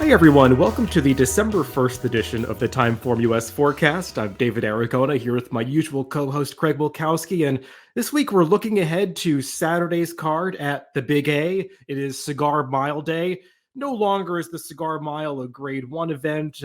Hey everyone, welcome to the December 1st edition of the TimeformUS Forecast. I'm David Aragona here with my usual co-host Craig Wilkowski, and this week we're looking ahead to Saturday's card at the Big A. It is Cigar Mile Day. No longer is the Cigar Mile a Grade 1 event.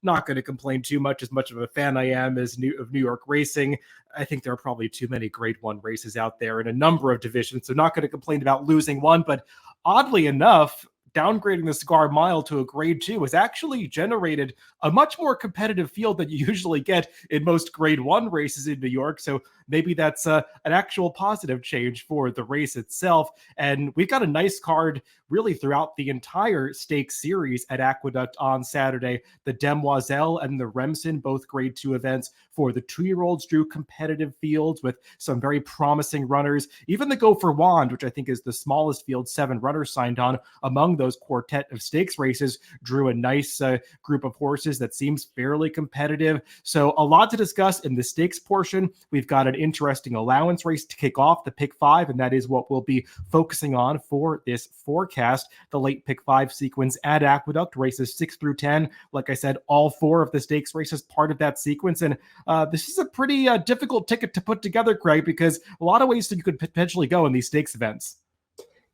Not going to complain too much, as much of a fan I am of New York racing. I think there are probably too many Grade 1 races out there in a number of divisions, so not going to complain about losing one, but oddly enough, downgrading the Cigar Mile to a Grade 2 has actually generated a much more competitive field than you usually get in most Grade 1 races in New York. So maybe that's an actual positive change for the race itself. And we've got a nice card really throughout the entire stakes series at Aqueduct on Saturday. The Demoiselle and the Remsen, both Grade 2 events for the 2-year-olds, drew competitive fields with some very promising runners. Even the Go for Wand, which I think is the smallest field, 7 runners signed on among those quartet of stakes races, drew a nice group of horses that seems fairly competitive. So a lot to discuss in the stakes portion. We've got an interesting allowance race to kick off, the Pick 5, and that is what we'll be focusing on for this forecast. The late Pick 5 sequence at Aqueduct, races 6 through 10. Like I said, all 4 of the stakes races part of that sequence. And this is a pretty difficult ticket to put together, Craig, because a lot of ways that you could potentially go in these stakes events.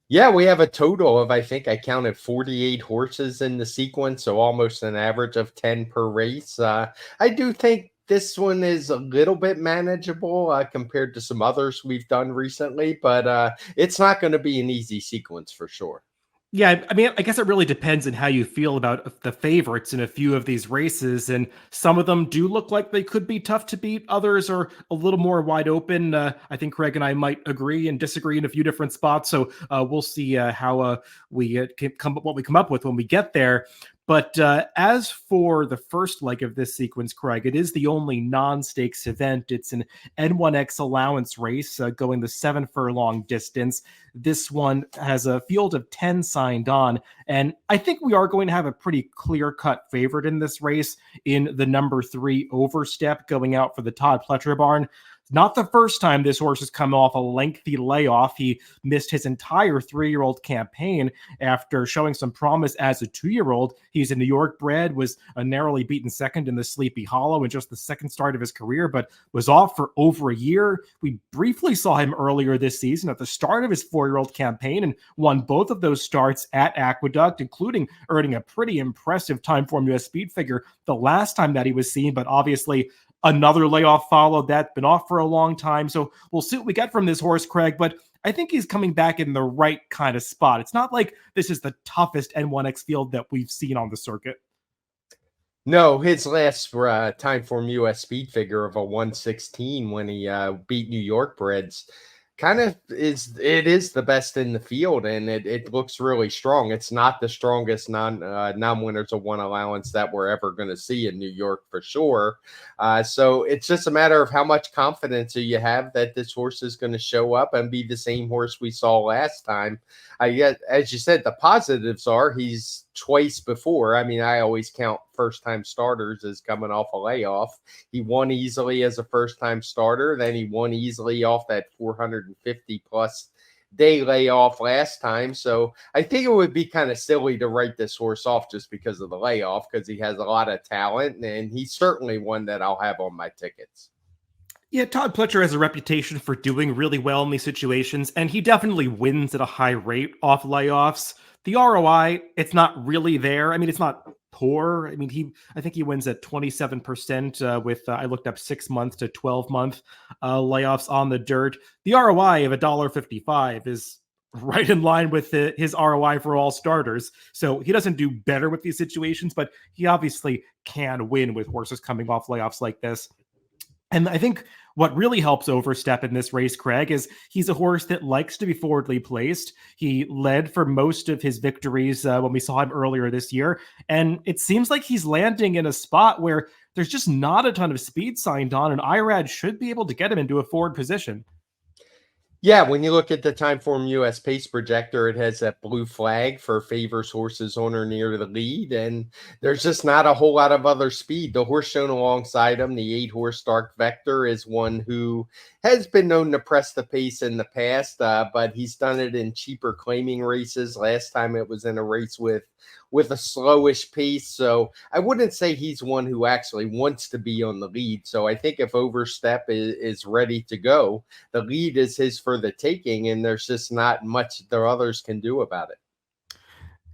Yeah, we have a total of, I think I counted 48 horses in the sequence, so almost an average of 10 per race. I do think this one is a little bit manageable compared to some others we've done recently, but it's not going to be an easy sequence for sure. Yeah, I mean, I guess it really depends on how you feel about the favorites in a few of these races, and some of them do look like they could be tough to beat. Others are a little more wide open. I think Craig and I might agree and disagree in a few different spots, so we'll see how we come what we come up with when we get there. But as for the first leg of this sequence, Craig, it is the only non-stakes event. It's an N1X allowance race going the 7 furlong distance. This one has a field of 10 signed on, and I think we are going to have a pretty clear-cut favorite in this race in the number 3 Overstep going out for the Todd Pletcher barn. Not the first time this horse has come off a lengthy layoff. He missed his entire 3-year-old campaign after showing some promise as a 2-year-old. He's a New York bred, was a narrowly beaten second in the Sleepy Hollow in just the second start of his career, but was off for over a year. We briefly saw him earlier this season at the start of his 4-year-old campaign and won both of those starts at Aqueduct, including earning a pretty impressive TimeformUS speed figure the last time that he was seen, but obviously another layoff followed that, been off for a long time. So we'll see what we get from this horse, Craig, but I think he's coming back in the right kind of spot. It's not like this is the toughest N1X field that we've seen on the circuit. No, his last TimeformUS speed figure of a 116 when he beat New York breds kind of is the best in the field, and it looks really strong. It's not the strongest non-winners of one allowance that we're ever going to see in New York for sure. So it's just a matter of how much confidence do you have that this horse is going to show up and be the same horse we saw last time. As you said, the positives are he's twice before. I mean, I always count first-time starters as coming off a layoff. He won easily as a first-time starter. Then he won easily off that 450-plus day layoff last time. So I think it would be kind of silly to write this horse off just because of the layoff, because he has a lot of talent, and he's certainly one that I'll have on my tickets. Yeah, Todd Pletcher has a reputation for doing really well in these situations, and he definitely wins at a high rate off layoffs. The ROI, it's not really there. I mean, it's not poor. I mean, I think he wins at 27% with, I looked up 6-month to 12-month layoffs on the dirt. The ROI of $1.55 is right in line with his ROI for all starters. So he doesn't do better with these situations, but he obviously can win with horses coming off layoffs like this. And I think what really helps Overstep in this race, Craig, is he's a horse that likes to be forwardly placed. He led for most of his victories when we saw him earlier this year. And it seems like he's landing in a spot where there's just not a ton of speed signed on, and IRAD should be able to get him into a forward position. Yeah, when you look at the TimeformUS pace projector, it has that blue flag for favors horses on or near the lead, and there's just not a whole lot of other speed. The horse shown alongside him, the 8-horse Dark Vector, is one who has been known to press the pace in the past, but he's done it in cheaper claiming races. Last time it was in a race with with a slowish pace. So I wouldn't say he's one who actually wants to be on the lead. So I think if Overstep is ready to go, the lead is his for the taking, and there's just not much the others can do about it.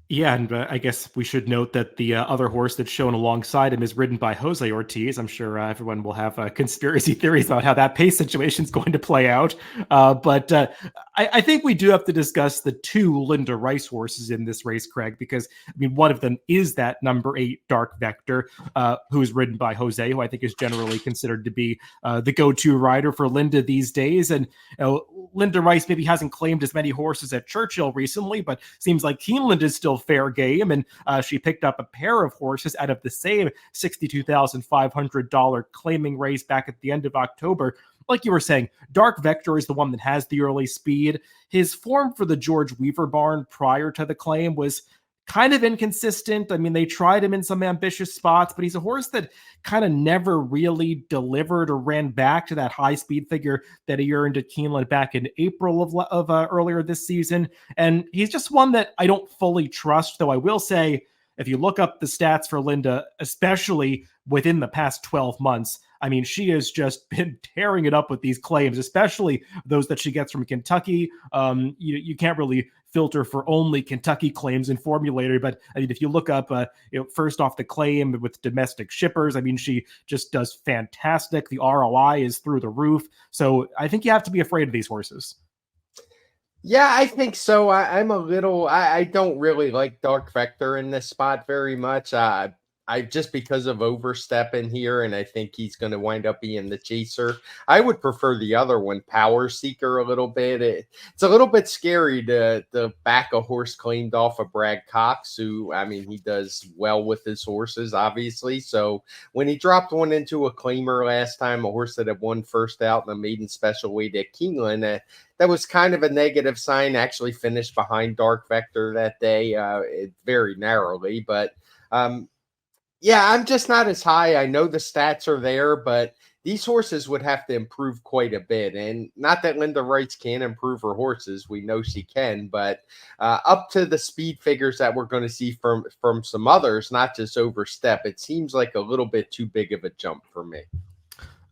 Yeah, and I guess we should note that the other horse that's shown alongside him is ridden by Jose Ortiz. I'm sure everyone will have conspiracy theories about how that pace situation is going to play out. But I think we do have to discuss the two Linda Rice horses in this race, Craig, because, I mean, one of them is that number 8 Dark Vector, who is ridden by Jose, who I think is generally considered to be the go-to rider for Linda these days. And Linda Rice maybe hasn't claimed as many horses at Churchill recently, but seems like Keeneland is still fair game, and she picked up a pair of horses out of the same $62,500 claiming race back at the end of October. Like you were saying, Dark Vector is the one that has the early speed. His form for the George Weaver barn prior to the claim was kind of inconsistent. I mean, they tried him in some ambitious spots, but he's a horse that kind of never really delivered or ran back to that high speed figure that he earned at Keeneland back in April of earlier this season. And he's just one that I don't fully trust, though I will say, if you look up the stats for Linda, especially within the past 12 months, I mean, she has just been tearing it up with these claims, especially those that she gets from Kentucky. You can't really filter for only Kentucky claims in Formulator, but I mean, if you look up, first off the claim with domestic shippers, I mean, she just does fantastic. The ROI is through the roof. So I think you have to be afraid of these horses. Yeah, I think so. I don't really like Dark Vector in this spot very much. I just because of Overstep in here, and I think he's going to wind up being the chaser. I would prefer the other one, Power Seeker, a little bit. It's a little bit scary to back a horse claimed off of Brad Cox, who, I mean, he does well with his horses, obviously. So when he dropped one into a claimer last time, a horse that had won first out in the maiden special weight at Keeneland, that was kind of a negative sign. Actually finished behind Dark Vector that day, very narrowly, but yeah, I'm just not as high. I know the stats are there, but these horses would have to improve quite a bit. And not that Linda Rice can't improve her horses. We know she can, but up to the speed figures that we're going to see from some others, not just Overstep, it seems like a little bit too big of a jump for me.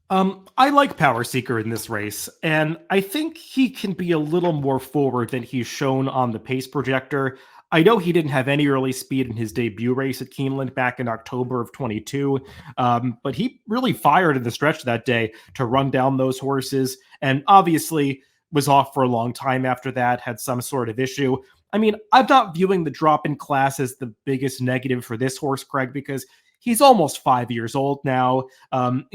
I like Power Seeker in this race, and I think he can be a little more forward than he's shown on the pace projector. I know he didn't have any early speed in his debut race at Keeneland back in October of 22, but he really fired in the stretch that day to run down those horses, and obviously was off for a long time after that, had some sort of issue. I mean, I'm not viewing the drop in class as the biggest negative for this horse, Craig, because he's almost 5 years old now.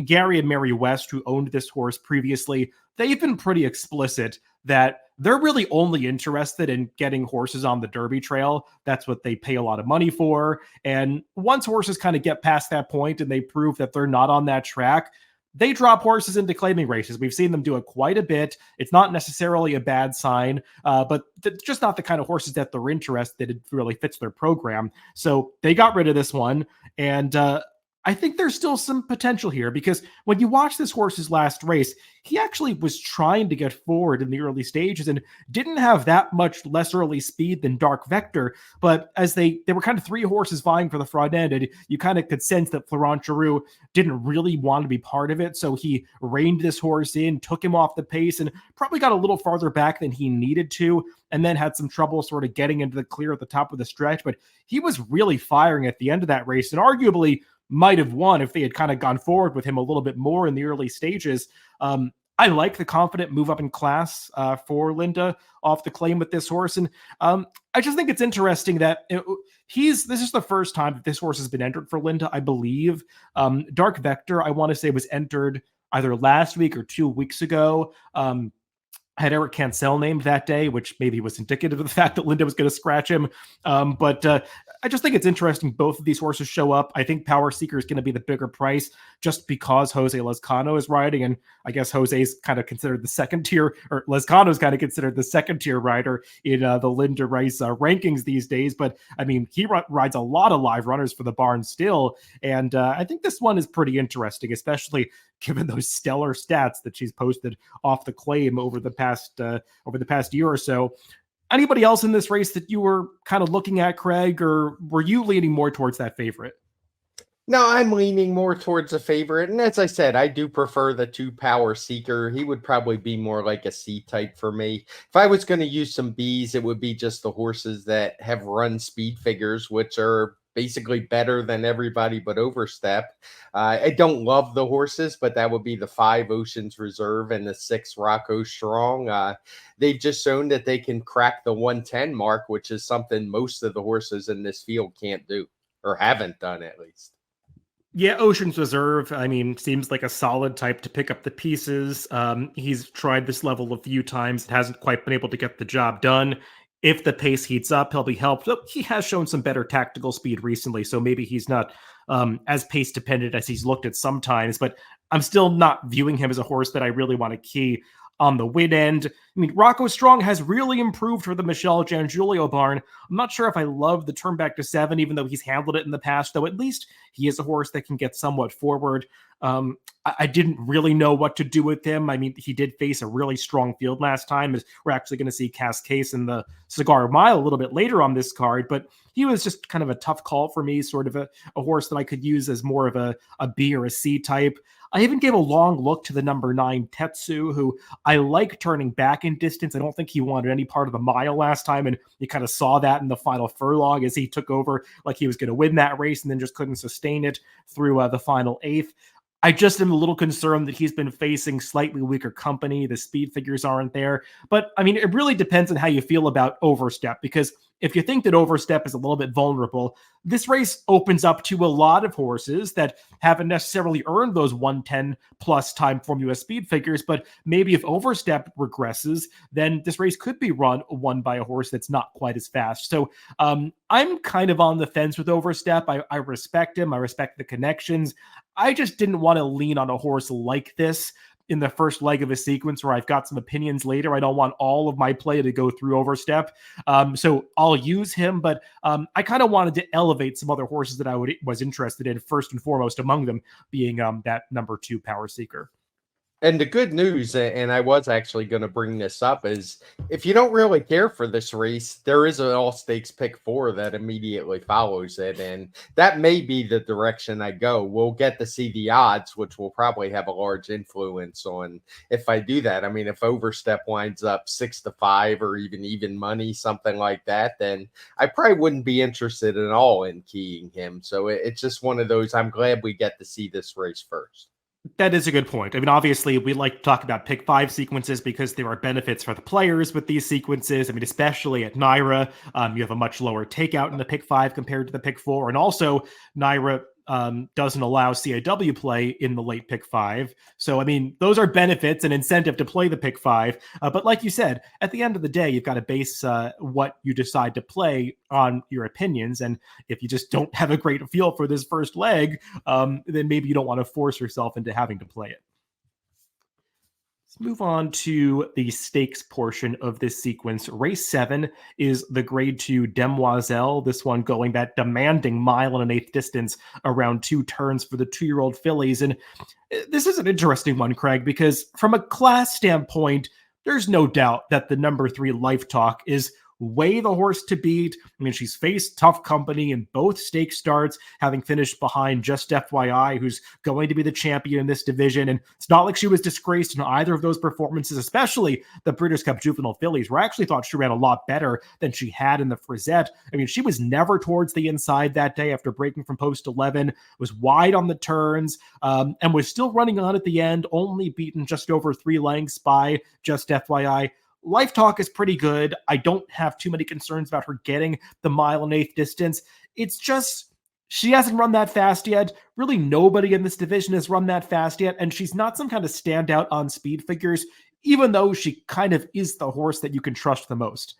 Gary and Mary West, who owned this horse previously, they've been pretty explicit that they're really only interested in getting horses on the Derby trail. That's what they pay a lot of money for. And once horses kind of get past that point and they prove that they're not on that track, they drop horses into claiming races. We've seen them do it quite a bit. It's not necessarily a bad sign, but just not the kind of horses that they're interested in. It really fits their program. So they got rid of this one. And I think there's still some potential here, because when you watch this horse's last race, he actually was trying to get forward in the early stages and didn't have that much less early speed than Dark Vector. But as they were kind of 3 horses vying for the front end, and you kind of could sense that Florent Giroux didn't really want to be part of it. So he reined this horse in, took him off the pace, and probably got a little farther back than he needed to, and then had some trouble sort of getting into the clear at the top of the stretch. But he was really firing at the end of that race, and arguably might have won if they had kind of gone forward with him a little bit more in the early stages. I like the confident move up in class for Linda off the claim with this horse. And I just think it's interesting that this is the first time that this horse has been entered for Linda, I believe. Dark Vector, I want to say, was entered either last week or 2 weeks ago. Had Eric Cancel named that day, which maybe was indicative of the fact that Linda was going to scratch him. But I just think it's interesting both of these horses show up. I think Power Seeker is going to be the bigger price just because Jose Lezcano is riding. And I guess Jose's kind of considered the second tier, or Lezcano's kind of considered the second tier rider in the Linda Rice rankings these days. But I mean, he rides a lot of live runners for the barn still. And I think this one is pretty interesting, especially given those stellar stats that she's posted off the claim over the past year or so. Anybody else in this race that you were kind of looking at, Craig, or were you leaning more towards that favorite? No, I'm leaning more towards a favorite. And as I said, I do prefer the 2 Power Seeker. He would probably be more like a C type for me. If I was going to use some Bs, it would be just the horses that have run speed figures, which are basically better than everybody but Overstep. I don't love the horses, but that would be the 5 Oceans Reserve and the 6 Rocco Strong. They've just shown that they can crack the 110 mark, which is something most of the horses in this field can't do or haven't done at least. Yeah, Ocean's Reserve, I mean, seems like a solid type to pick up the pieces. He's tried this level a few times, hasn't quite been able to get the job done. If the pace heats up, he'll be helped. Oh, he has shown some better tactical speed recently, so maybe he's not as pace dependent as he's looked at sometimes, but I'm still not viewing him as a horse that I really want to key on the win end. I mean, Rocco Strong has really improved for the Michelle Gianggiulio barn. I'm not sure if I love the turn back to 7, even though he's handled it in the past, though at least he is a horse that can get somewhat forward. I didn't really know what to do with him. I mean, he did face a really strong field last time, as we're actually going to see Cascase in the Cigar Mile a little bit later on this card, but he was just kind of a tough call for me, sort of a horse that I could use as more of a B or a C type. I even gave a long look to the number 9 Tetsu, who I like turning back in distance. I don't think he wanted any part of the mile last time, and you kind of saw that in the final furlong as he took over like he was going to win that race and then just couldn't sustain it through the final 8th. I just am a little concerned that he's been facing slightly weaker company. The speed figures aren't there. But, I mean, it really depends on how you feel about Overstep, because if you think that Overstep is a little bit vulnerable, this race opens up to a lot of horses that haven't necessarily earned those 110 plus TimeformUS speed figures, but maybe if Overstep regresses, then this race could be won by a horse that's not quite as fast. So I'm kind of on the fence with Overstep. I respect him. I respect the connections. I just didn't want to lean on a horse like this in the first leg of a sequence where I've got some opinions later. I don't want all of my play to go through Overstep. So I'll use him, but I kind of wanted to elevate some other horses that I was interested in, first and foremost among them being that number 2 Power Seeker. And the good news, and I was actually going to bring this up, is if you don't really care for this race, there is an all stakes pick 4 that immediately follows it. And that may be the direction I go. We'll get to see the odds, which will probably have a large influence on if I do that. I mean, if Overstep winds up 6-5 or even money, something like that, then I probably wouldn't be interested at all in keying him. So it's just one of those. I'm glad we get to see this race first. That is a good point. I mean, obviously, we like to talk about pick 5 sequences because there are benefits for the players with these sequences. I mean, especially at Naira, you have a much lower takeout in the pick 5 compared to the pick 4. And also, Naira doesn't allow CAW play in the late pick 5. So, I mean, those are benefits and incentive to play the pick 5. But like you said, at the end of the day, you've got to base what you decide to play on your opinions. And if you just don't have a great feel for this first leg, then maybe you don't want to force yourself into having to play it. Let's move on to the stakes portion of this sequence. Race 7 is the grade 2 Demoiselle. This one going that demanding 1.125 distance around 2 turns for the 2-year-old fillies. And this is an interesting one, Craig, because from a class standpoint, there's no doubt that the number 3 Life Talk is way the horse to beat. I mean, she's faced tough company in both stake starts, having finished behind Just FYI, who's going to be the champion in this division. And it's not like she was disgraced in either of those performances, especially the Breeders' Cup Juvenile Fillies, where I actually thought she ran a lot better than she had in the Frisette. I mean, she was never towards the inside that day after breaking from post 11, was wide on the turns, and was still running on at the end, only beaten just over 3 lengths by Just FYI. Life Talk is pretty good. I don't have too many concerns about her getting the 1.125 distance. It's just she hasn't run that fast yet. Really nobody in this division has run that fast yet, and she's not some kind of standout on speed figures, even though she kind of is the horse that you can trust the most.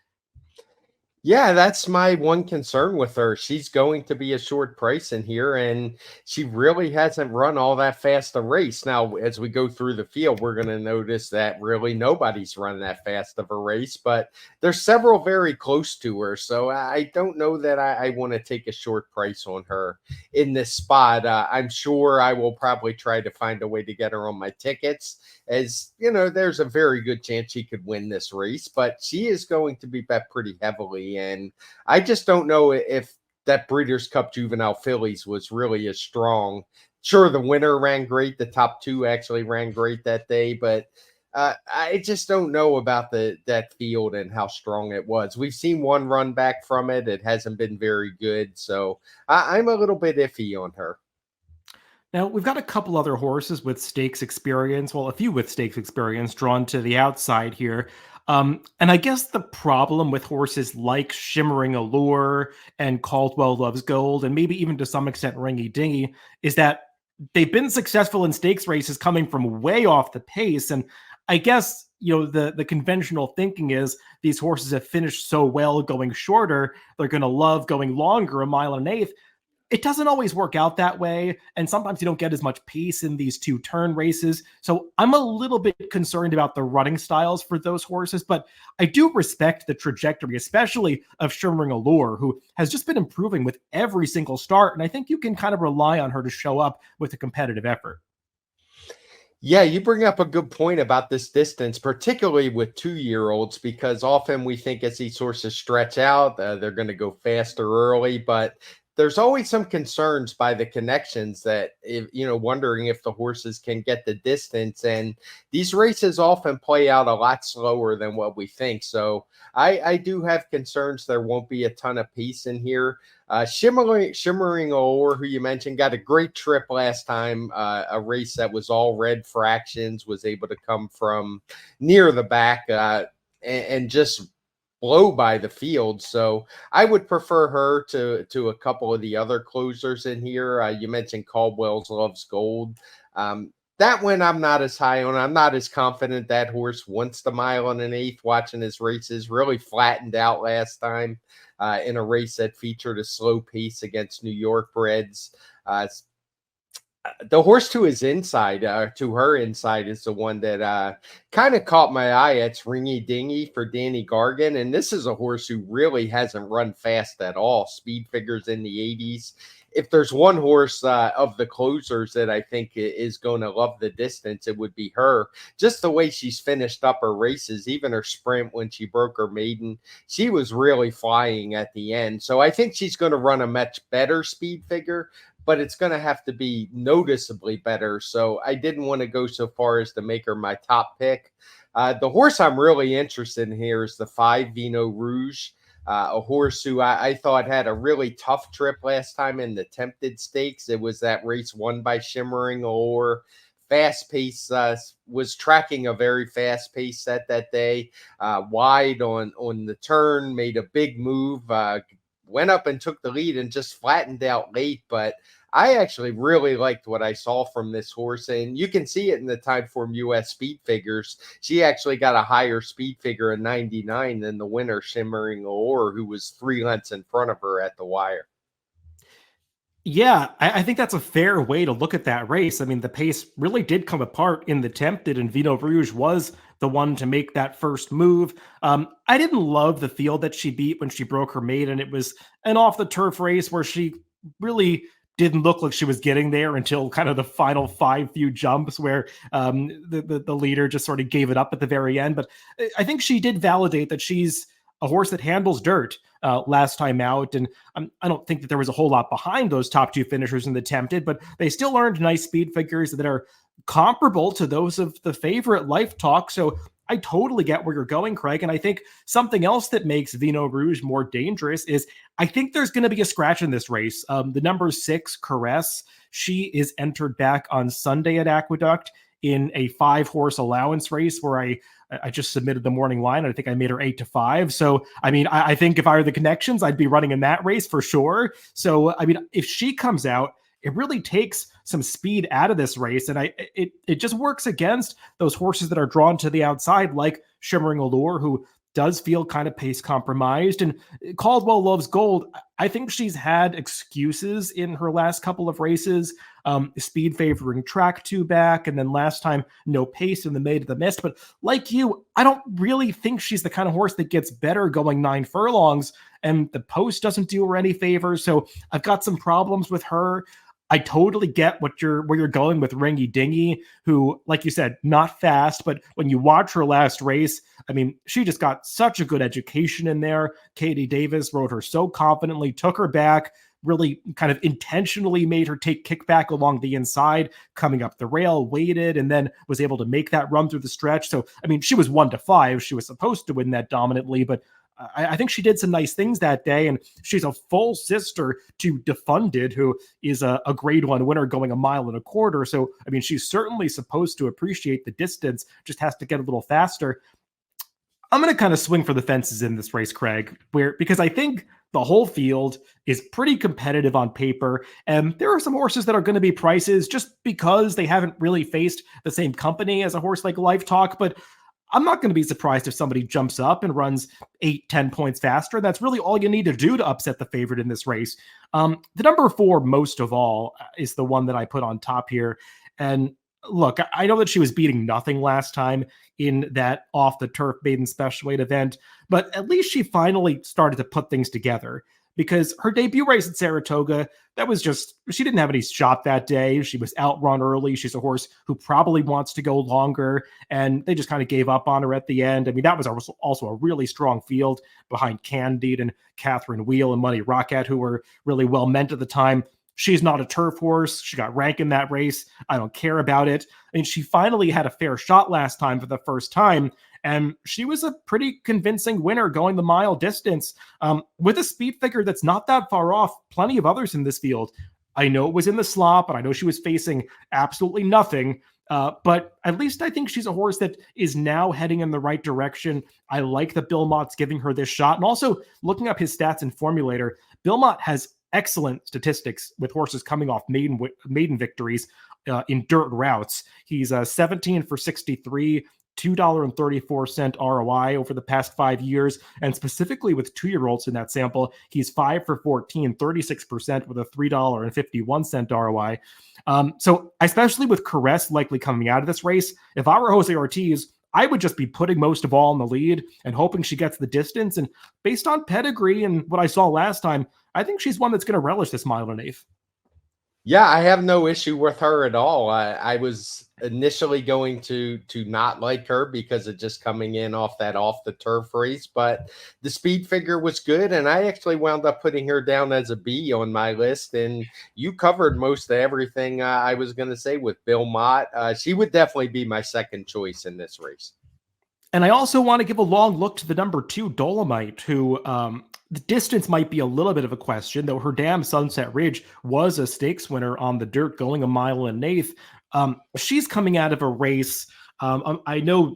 Yeah, that's my one concern with her. She's going to be a short price in here, and she really hasn't run all that fast a race. Now, as we go through the field, we're going to notice that really nobody's run that fast of a race, but there's several very close to her. So I don't know that I want to take a short price on her in this spot. I'm sure I will probably try to find a way to get her on my tickets, as you know, there's a very good chance she could win this race, but she is going to be bet pretty heavily. And I just don't know if that Breeders' Cup Juvenile Fillies was really as strong. Sure, the winner ran great. The top two actually ran great that day, but I just don't know about that field and how strong it was. We've seen one run back from it. It hasn't been very good. So I'm a little bit iffy on her. Now, we've got a couple other horses with stakes experience, well, a few with stakes experience drawn to the outside here. And I guess the problem with horses like Shimmering Allure and Caldwell Loves Gold, and maybe even to some extent Ringy Dingy, is that they've been successful in stakes races coming from way off the pace. And I guess, the conventional thinking is these horses have finished so well going shorter, they're going to love going longer, a mile and an eighth. It doesn't always work out that way, and sometimes you don't get as much pace in these two-turn races. So I'm a little bit concerned about the running styles for those horses, but I do respect the trajectory, especially of Shimmering Allure, who has just been improving with every single start, and I think you can kind of rely on her to show up with a competitive effort. Yeah, you bring up a good point about this distance, particularly with 2-year-olds, because often we think as these horses stretch out, they're going to go faster early, but there's always some concerns by the connections that, if, wondering if the horses can get the distance. And these races often play out a lot slower than what we think. So I do have concerns there won't be a ton of pace in here. Shimmering Allure, who you mentioned, got a great trip last time. A race that was all red fractions, was able to come from near the back and just blow by the field. So I would prefer her to a couple of the other closers in here. You mentioned Caldwell's Loves Gold. That one I'm not as high on. I'm not as confident that horse once the mile and an eighth. Watching his races, really flattened out last time in a race that featured a slow pace against New York breds. The horse to his inside, to her inside, is the one that kind of caught my eye. It's Ringy Dingy for Danny Gargan. And this is a horse who really hasn't run fast at all. Speed figures in the 80s. If there's one horse of the closers that I think is going to love the distance, it would be her. Just the way she's finished up her races, even her sprint when she broke her maiden, she was really flying at the end. So I think she's going to run a much better speed figure, but it's going to have to be noticeably better. So I didn't want to go so far as to make her my top pick. The horse I'm really interested in here is the 5 Vino Rouge, a horse who I thought had a really tough trip last time in the Tempted Stakes. It was that race won by Shimmering Allure. Fast pace, was tracking a very fast pace set that day. Wide on the turn, made a big move, went up and took the lead and just flattened out late. But I actually really liked what I saw from this horse, and you can see it in the TimeformUS speed figures. She actually got a higher speed figure of 99 than the winner, Shimmering Allure, who was 3 lengths in front of her at the wire. Yeah, I think that's a fair way to look at that race. I mean, the pace really did come apart in the Tempted, and Vino Rouge was the one to make that first move. I didn't love the field that she beat when she broke her maiden. It was an off the turf race where she really didn't look like she was getting there until kind of the final few jumps where the leader just sort of gave it up at the very end. But I think she did validate that she's a horse that handles dirt last time out. And I don't think that there was a whole lot behind those top two finishers in the Tempted, but they still earned nice speed figures that are comparable to those of the favorite Life Talk. So I totally get where you're going, Craig. And I think something else that makes Vino Rouge more dangerous is I think there's going to be a scratch in this race. The number 6, Caress, she is entered back on Sunday at Aqueduct in a 5-horse allowance race where I just submitted the morning line. I think I made her 8-5. So, I mean, I think if I were the connections, I'd be running in that race for sure. So, I mean, if she comes out, it really takes some speed out of this race. And it just works against those horses that are drawn to the outside, like Shimmering Allure, who does feel kind of pace compromised. And Caldwell loves gold. I think she's had excuses in her last couple of races. Speed favoring track two back, and then last time no pace in the Maid of the Mist. But like you, I don't really think she's the kind of horse that gets better going 9 furlongs, and the post doesn't do her any favors. So I've got some problems with her. I totally get where you're going with Ringy Dingy, who, like you said, not fast, but when you watch her last race, I mean, she just got such a good education in there. Katie Davis rode her so confidently, took her back, really kind of intentionally made her take kickback along the inside, coming up the rail, waited, and then was able to make that run through the stretch. So, I mean, she was 1-5. She was supposed to win that dominantly, but I think she did some nice things that day, and she's a full sister to Defunded, who is a grade 1 winner going 1.25 miles. So, I mean, she's certainly supposed to appreciate the distance, just has to get a little faster. I'm going to kind of swing for the fences in this race, Craig, because I think the whole field is pretty competitive on paper, and there are some horses that are going to be prices just because they haven't really faced the same company as a horse like Life Talk, but I'm not going to be surprised if somebody jumps up and runs 8-10 points faster. That's really all you need to do to upset the favorite in this race. The number 4, most of all, is the one that I put on top here. And look, I know that she was beating nothing last time in that off the turf maiden special weight event, but at least she finally started to put things together, because her debut race at Saratoga, that was just, she didn't have any shot that day. She was outrun early. She's a horse who probably wants to go longer, and they just kind of gave up on her at the end. I mean, that was also a really strong field behind Candide and Catherine Wheel and Money Rocket, who were really well meant at the time. She's not a turf horse. She got rank in that race. I don't care about it. I mean, she finally had a fair shot last time for the first time, and she was a pretty convincing winner going the mile distance with a speed figure that's not that far off plenty of others in this field. I know it was in the slop, and I know she was facing absolutely nothing, but at least I think she's a horse that is now heading in the right direction. I like that Bill Mott's giving her this shot. And also, looking up his stats in Formulator, Bill Mott has excellent statistics with horses coming off maiden victories in dirt routes. He's 17 for 63, $2.34 ROI over the past 5 years. And specifically with 2-year-olds in that sample, he's 5 for 14, 36% with a $3.51 ROI. So especially with Caress likely coming out of this race, if I were Jose Ortiz, I would just be putting most of all in the lead and hoping she gets the distance. And based on pedigree and what I saw last time, I think she's one that's going to relish this 1.1 miles. Yeah, I have no issue with her at all. I was initially going to not like her because of just coming in off the turf race, but the speed figure was good, and I actually wound up putting her down as a B on my list. And you covered most of everything I was going to say with Bill Mott. She would definitely be my second choice in this race. And I also want to give a long look to the number 2, Dolomite, who the distance might be a little bit of a question, though her dam Sunset Ridge was a stakes winner on the dirt going 1.1 miles. She's coming out of a race. I know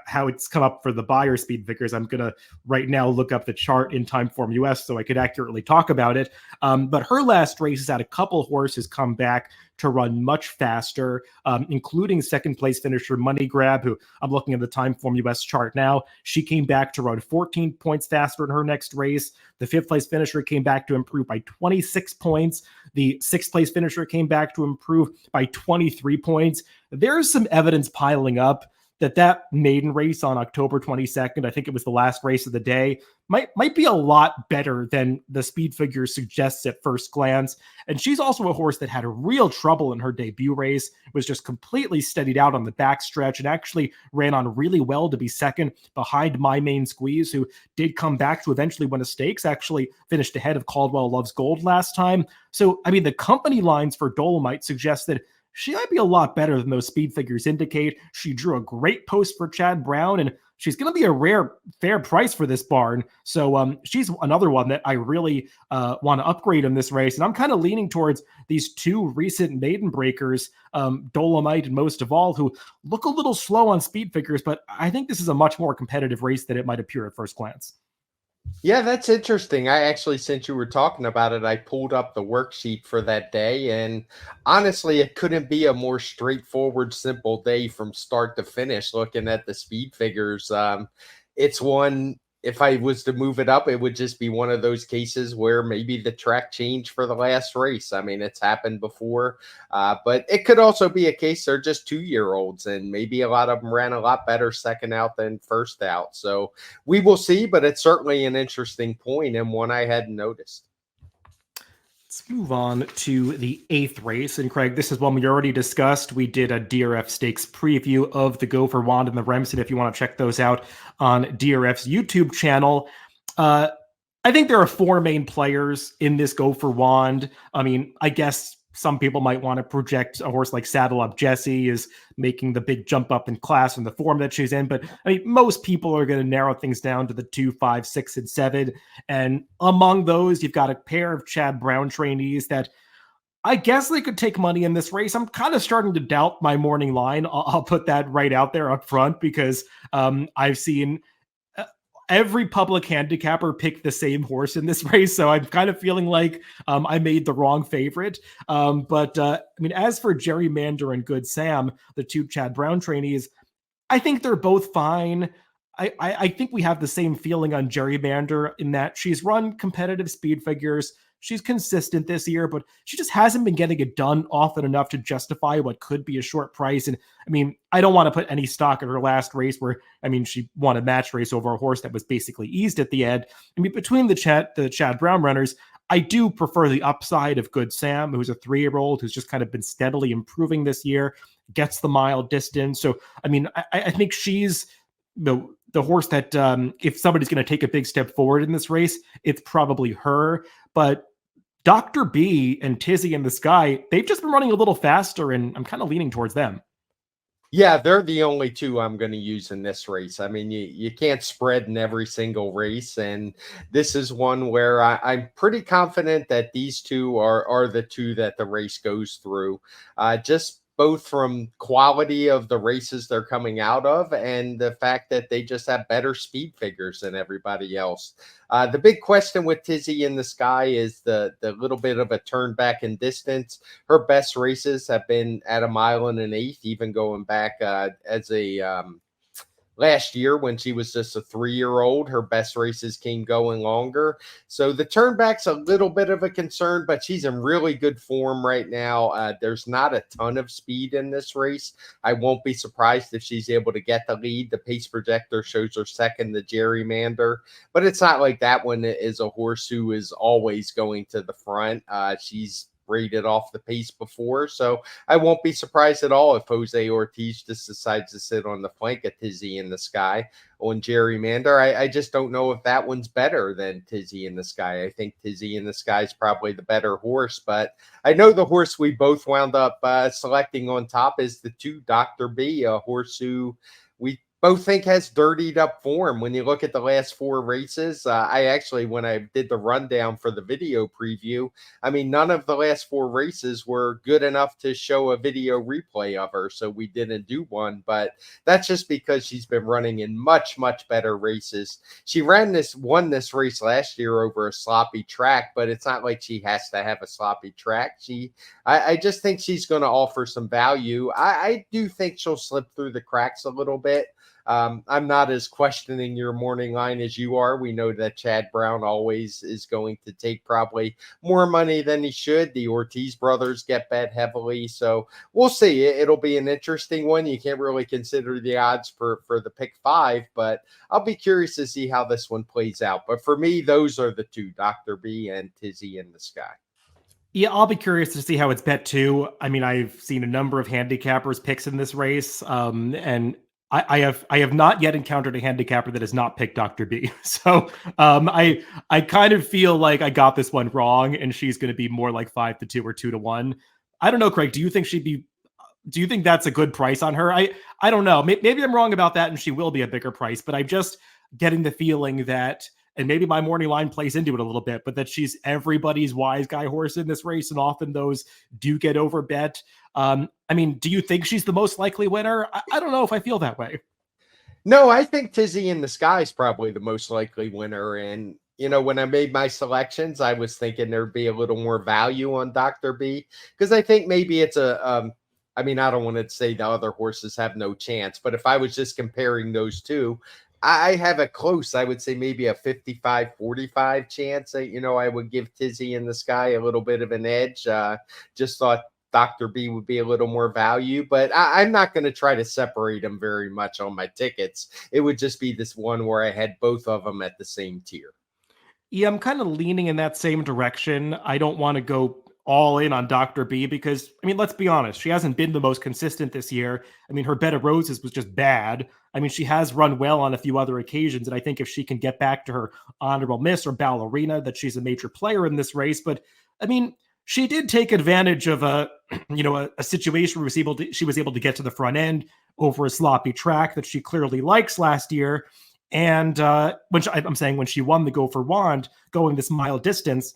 how it's come up for the buyer speed figures. I'm going to right now look up the chart in TimeformUS so I could accurately talk about it. But her last race has had a couple horses come back to run much faster, including second place finisher Money Grab, who I'm looking at the TimeformUS chart now. She came back to run 14 points faster in her next race. The 5th place finisher came back to improve by 26 points. The 6th place finisher came back to improve by 23 points. There's some evidence piling up that maiden race on October 22nd, I think it was the last race of the day, might be a lot better than the speed figure suggests at first glance. And she's also a horse that had a real trouble in her debut race, was just completely steadied out on the backstretch and actually ran on really well to be second behind My Main Squeeze, who did come back to eventually win a stakes, actually finished ahead of Caldwell Loves Gold last time. So, I mean, the company lines for Dolomite suggest that she might be a lot better than those speed figures indicate. She drew a great post for Chad Brown, and she's going to be a rare, fair price for this barn. So she's another one that I really want to upgrade in this race. And I'm kind of leaning towards these 2 recent maiden breakers, Dolomite and Most of All, who look a little slow on speed figures, but I think this is a much more competitive race than it might appear at first glance. Yeah, that's interesting. I actually, since you were talking about it, I pulled up the worksheet for that day. And honestly, it couldn't be a more straightforward, simple day from start to finish looking at the speed figures. it's one, if I was to move it up, it would just be one of those cases where maybe the track changed for the last race. I mean, it's happened before, but it could also be a case they're just 2-year-olds, and maybe a lot of them ran a lot better second out than first out. So we will see, but it's certainly an interesting point and one I hadn't noticed. Let's move on to the 8th race. And Craig, this is one we already discussed. We did a DRF Stakes preview of the Gopher Wand and the Remsen if you want to check those out on DRF's YouTube channel. I think there are 4 main players in this Gopher Wand. I mean, I guess some people might want to project a horse like Saddle Up Jesse is making the big jump up in class from the form that she's in. But I mean, most people are going to narrow things down to the 2, 5, 6, and 7. And among those, you've got a pair of Chad Brown trainees that I guess they could take money in this race. I'm kind of starting to doubt my morning line. I'll put that right out there up front because I've seen every public handicapper picked the same horse in this race. So I'm kind of feeling like I made the wrong favorite. But I mean, as for Gerrymander and Good Sam, the 2 Chad Brown trainees, I think they're both fine. I think we have the same feeling on Gerrymander in that she's run competitive speed figures. She's consistent this year, but she just hasn't been getting it done often enough to justify what could be a short price. And I mean, I don't want to put any stock in her last race where, I mean, she won a match race over a horse that was basically eased at the end. I mean, between the Chad Brown runners, I do prefer the upside of Good Sam, who's a 3-year-old who's just kind of been steadily improving this year, gets the mile distance. So, I mean, I think she's the horse that if somebody's going to take a big step forward in this race, it's probably her. But Dr. B and Tizzy in the Sky, they've just been running a little faster, and I'm kind of leaning towards them. Yeah, they're the only 2 I'm going to use in this race. I mean, you can't spread in every single race, and this is one where I'm pretty confident that these 2 are the 2 that the race goes through. Just both from quality of the races they're coming out of and the fact that they just have better speed figures than everybody else. The big question with Tizzy in the Sky is the little bit of a turn back in distance. Her best races have been at 1 mile and an eighth, even going back as a last year when she was just a 3-year-old. Her best races came going longer. So the turnback's a little bit of a concern, but she's in really good form right now. There's not a ton of speed in this race. I won't be surprised if she's able to get the lead. The pace projector shows her second to Gerrymander, but it's not like that one is a horse who is always going to the front. She's rated off the pace before. So I won't be surprised at all if Jose Ortiz just decides to sit on the flank of Tizzy in the Sky on Gerrymander. I just don't know if that one's better than Tizzy in the Sky. I think Tizzy in the Sky is probably the better horse, but I know the horse we both wound up selecting on top is the 2 Dr. B, a horse who we both think has dirtied up form. When you look at the last 4 races, I actually, when I did the rundown for the video preview, I mean, none of the last 4 races were good enough to show a video replay of her, so we didn't do one, but that's just because she's been running in much, much better races. She won this race last year over a sloppy track, but it's not like she has to have a sloppy track. I just think she's going to offer some value. I do think she'll slip through the cracks a little bit. I'm not as questioning your morning line as you are. We know that Chad Brown always is going to take probably more money than he should. The Ortiz brothers get bet heavily. So we'll see. It'll be an interesting one. You can't really consider the odds for the pick 5, but I'll be curious to see how this one plays out. But for me, those are the 2, Dr. B and Tizzy in the Sky. Yeah, I'll be curious to see how it's bet too. I mean, I've seen a number of handicappers picks in this race, and I have not yet encountered a handicapper that has not picked Dr. B. So I kind of feel like I got this one wrong, and she's going to be more like 5-2 or 2-1. I don't know, Craig. Do you think that's a good price on her? I don't know. Maybe I'm wrong about that, and she will be a bigger price. But I'm just getting the feeling that, and maybe my morning line plays into it a little bit, but that she's everybody's wise guy horse in this race, and often those do get over bet. I mean, do you think she's the most likely winner? I don't know if I feel that way. No, I think Tizzy in the Sky is probably the most likely winner. And, when I made my selections, I was thinking there'd be a little more value on Dr. B, because I think maybe it's I mean, I don't want to say the other horses have no chance, but if I was just comparing those 2, I have a close, I would say maybe a 55-45 chance that, I would give Tizzy in the Sky a little bit of an edge. Just thought Dr. B would be a little more value, but I'm not going to try to separate them very much on my tickets. It would just be this one where I had both of them at the same tier. Yeah, I'm kind of leaning in that same direction. I don't want to go all in on Dr. B because, I mean, let's be honest, she hasn't been the most consistent this year. I mean, her bed of roses was just bad. I mean, she has run well on a few other occasions, and I think if she can get back to her honorable miss or ballerina, that she's a major player in this race. But I mean, she did take advantage of a, a situation where she was able to get to the front end over a sloppy track that she clearly likes last year. And I'm saying when she won the Gopher Wand, going this mile distance,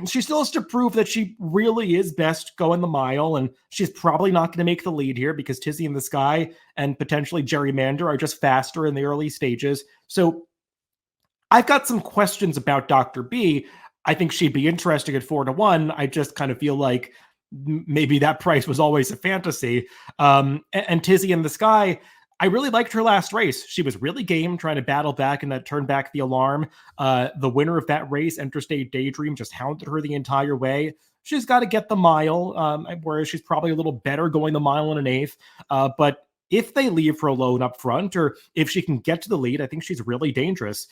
she still has to prove that she really is best going the mile, and she's probably not going to make the lead here because Tizzy in the Sky and potentially Gerrymander are just faster in the early stages. So I've got some questions about Dr. B. I think she'd be interesting at 4-1. I just kind of feel like maybe that price was always a fantasy. And Tizzy in the Sky, I really liked her last race. She was really game trying to battle back and that turn back the alarm. The winner of that race, Interstate Daydream, just hounded her the entire way. She's got to get the mile, whereas she's probably a little better going the mile in an eighth. But if they leave her alone up front, or if she can get to the lead, I think she's really dangerous.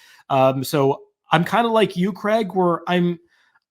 So I'm kind of like you, Craig, where I'm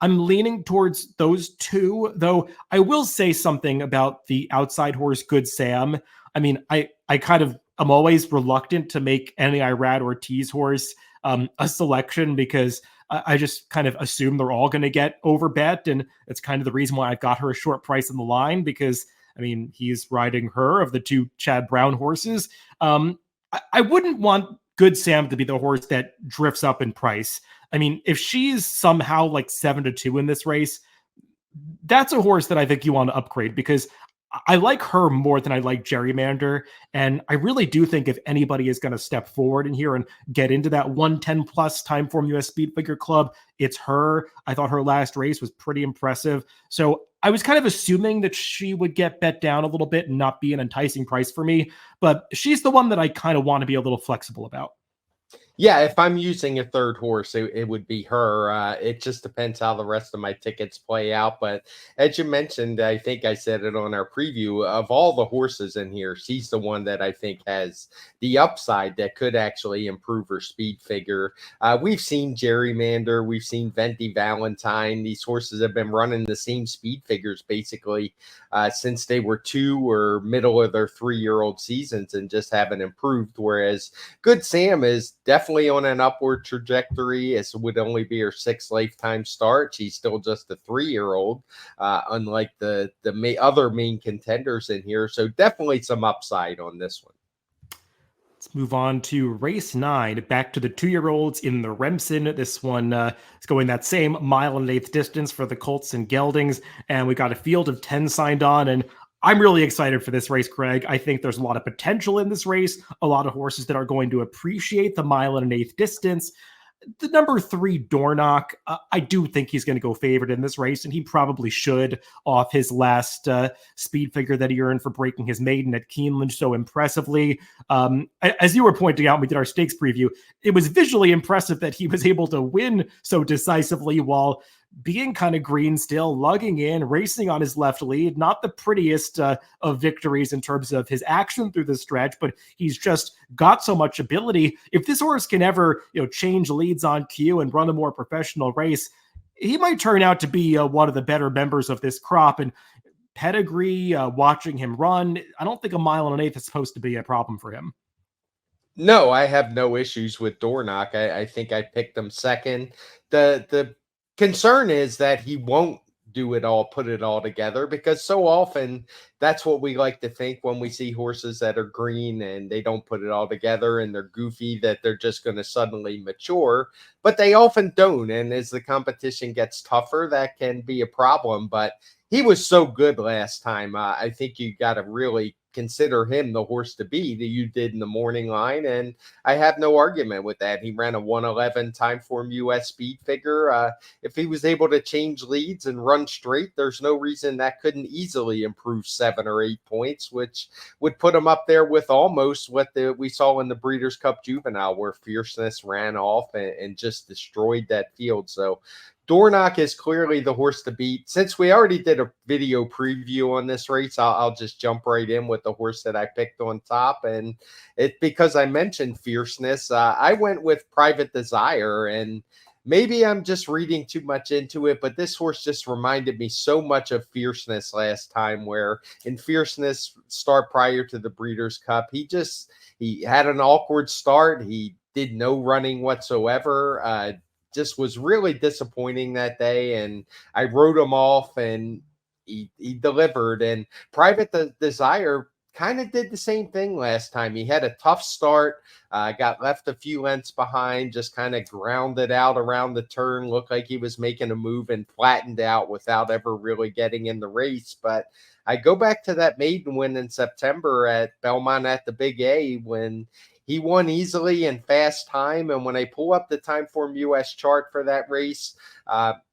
leaning towards those two, though I will say something about the outside horse, Good Sam. I mean, I'm always reluctant to make any Irad Ortiz horse a selection because I just kind of assume they're all going to get overbet. And it's kind of the reason why I got her a short price in the line because, I mean, he's riding her of the two Chad Brown horses. I wouldn't want Good Sam to be the horse that drifts up in price. I mean, if she's somehow like 7-2 in this race, that's a horse that I think you want to upgrade because I like her more than I like Gerrymander. And I really do think if anybody is going to step forward in here and get into that 110 plus TimeformUS Speed Figure Club, it's her. I thought her last race was pretty impressive. So I was kind of assuming that she would get bet down a little bit and not be an enticing price for me. But she's the one that I kind of want to be a little flexible about. Yeah, if I'm using a third horse, it would be her. It just depends how the rest of my tickets play out. But as you mentioned, I think I said it on our preview, of all the horses in here, she's the one that I think has the upside that could actually improve her speed figure. We've seen Gerrymander, we've seen Venti Valentine. These horses have been running the same speed figures basically since they were 2 or middle of their 3-year-old seasons and just haven't improved. Whereas Good Sam is definitely on an upward trajectory. It would only be her 6th lifetime start. She's still just a 3-year-old, unlike the other main contenders in here. So definitely some upside on this one. Let's move on to race 9, back to the 2-year-olds in the Remsen. This one is going that same mile and an eighth distance for the Colts and Geldings, and we got a field of 10 signed on, and I'm really excited for this race, Craig. I think there's a lot of potential in this race, a lot of horses that are going to appreciate the mile and an eighth distance. The number 3 Dornoch, I do think he's going to go favored in this race, and he probably should off his last speed figure that he earned for breaking his maiden at Keeneland so impressively. As you were pointing out, we did our stakes preview. It was visually impressive that he was able to win so decisively while being kind of green still, lugging in, racing on his left lead. Not the prettiest of victories in terms of his action through the stretch, but he's just got so much ability. If this horse can ever, change leads on cue and run a more professional race, he might turn out to be one of the better members of this crop. And pedigree, watching him run, I don't think a mile and an eighth is supposed to be a problem for him. No, I have no issues with Dornoch. I think I picked him second. The concern is that he won't do it all, put it all together, because so often that's what we like to think when we see horses that are green and they don't put it all together and they're goofy, that they're just going to suddenly mature, but they often don't. And as the competition gets tougher, that can be a problem. But he was so good last time. I think you got to really consider him the horse to be that you did in the morning line, and I have no argument with that. He ran a 111 TimeformUS speed figure. If he was able to change leads and run straight, there's no reason that couldn't easily improve 7 or 8 points, which would put him up there with almost what we saw in the Breeders' Cup Juvenile, where Fierceness ran off and just destroyed that field. So Dornoch is clearly the horse to beat. Since we already did a video preview on this race, I'll just jump right in with the horse that I picked on top. And it's because I mentioned Fierceness. I went with Private Desire, and maybe I'm just reading too much into it, but this horse just reminded me so much of Fierceness last time, where in Fierceness start prior to the Breeders' Cup, he had an awkward start. He did no running whatsoever. Just was really disappointing that day, and I wrote him off, and he delivered. And Private Desire kind of did the same thing last time. He had a tough start, got left a few lengths behind, just kind of grounded out around the turn, looked like he was making a move and flattened out without ever really getting in the race. But I go back to that maiden win in September at Belmont at the Big A, when he won easily in fast time. And when I pull up the TimeformUS chart for that race,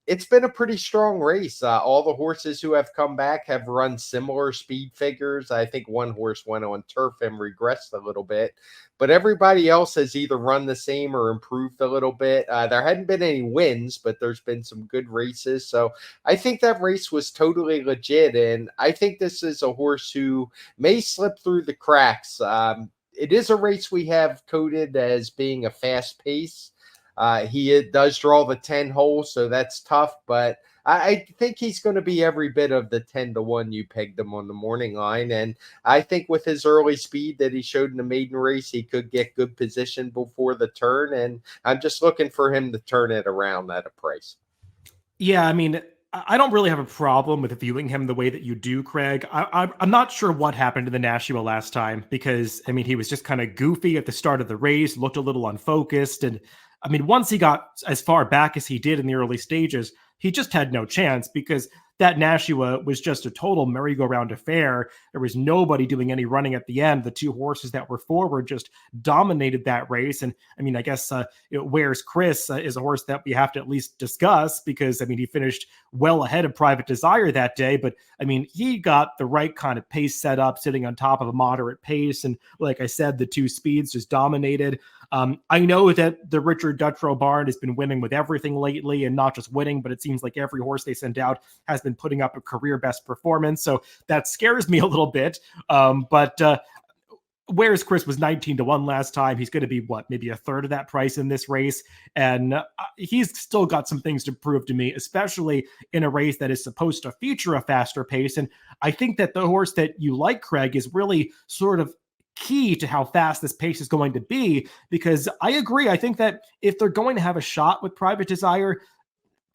it's been a pretty strong race. All the horses who have come back have run similar speed figures. I think one horse went on turf and regressed a little bit, but everybody else has either run the same or improved a little bit. There hadn't been any wins, but there's been some good races. So I think that race was totally legit. And I think this is a horse who may slip through the cracks. It is a race we have coded as being a fast pace. He does draw the 10 holes, so that's tough, but I think he's going to be every bit of the 10-1 you pegged him on the morning line. And I think with his early speed that he showed in the maiden race, he could get good position before the turn. And I'm just looking for him to turn it around at a price. Yeah, I mean, I don't really have a problem with viewing him the way that you do, Craig. I'm not sure what happened to the Nashua last time, because, I mean, he was just kind of goofy at the start of the race, looked a little unfocused. And, I mean, once he got as far back as he did in the early stages, he just had no chance, because that Nashua was just a total merry-go-round affair. There was nobody doing any running at the end. The two horses that were forward just dominated that race. And I mean, I guess Where's Chris is a horse that we have to at least discuss, because I mean, he finished well ahead of Private Desire that day. But I mean, he got the right kind of pace set up, sitting on top of a moderate pace. And like I said, the two speeds just dominated. I know that the Richard Dutrow barn has been winning with everything lately, and not just winning, but it seems like every horse they send out has been putting up a career best performance. So that scares me a little bit. But Where's Chris was 19-1 last time. He's going to be maybe a third of that price in this race. And he's still got some things to prove to me, especially in a race that is supposed to feature a faster pace. And I think that the horse that you like, Craig, is really sort of key to how fast this pace is going to be, because I agree. I think that if they're going to have a shot with Private Desire,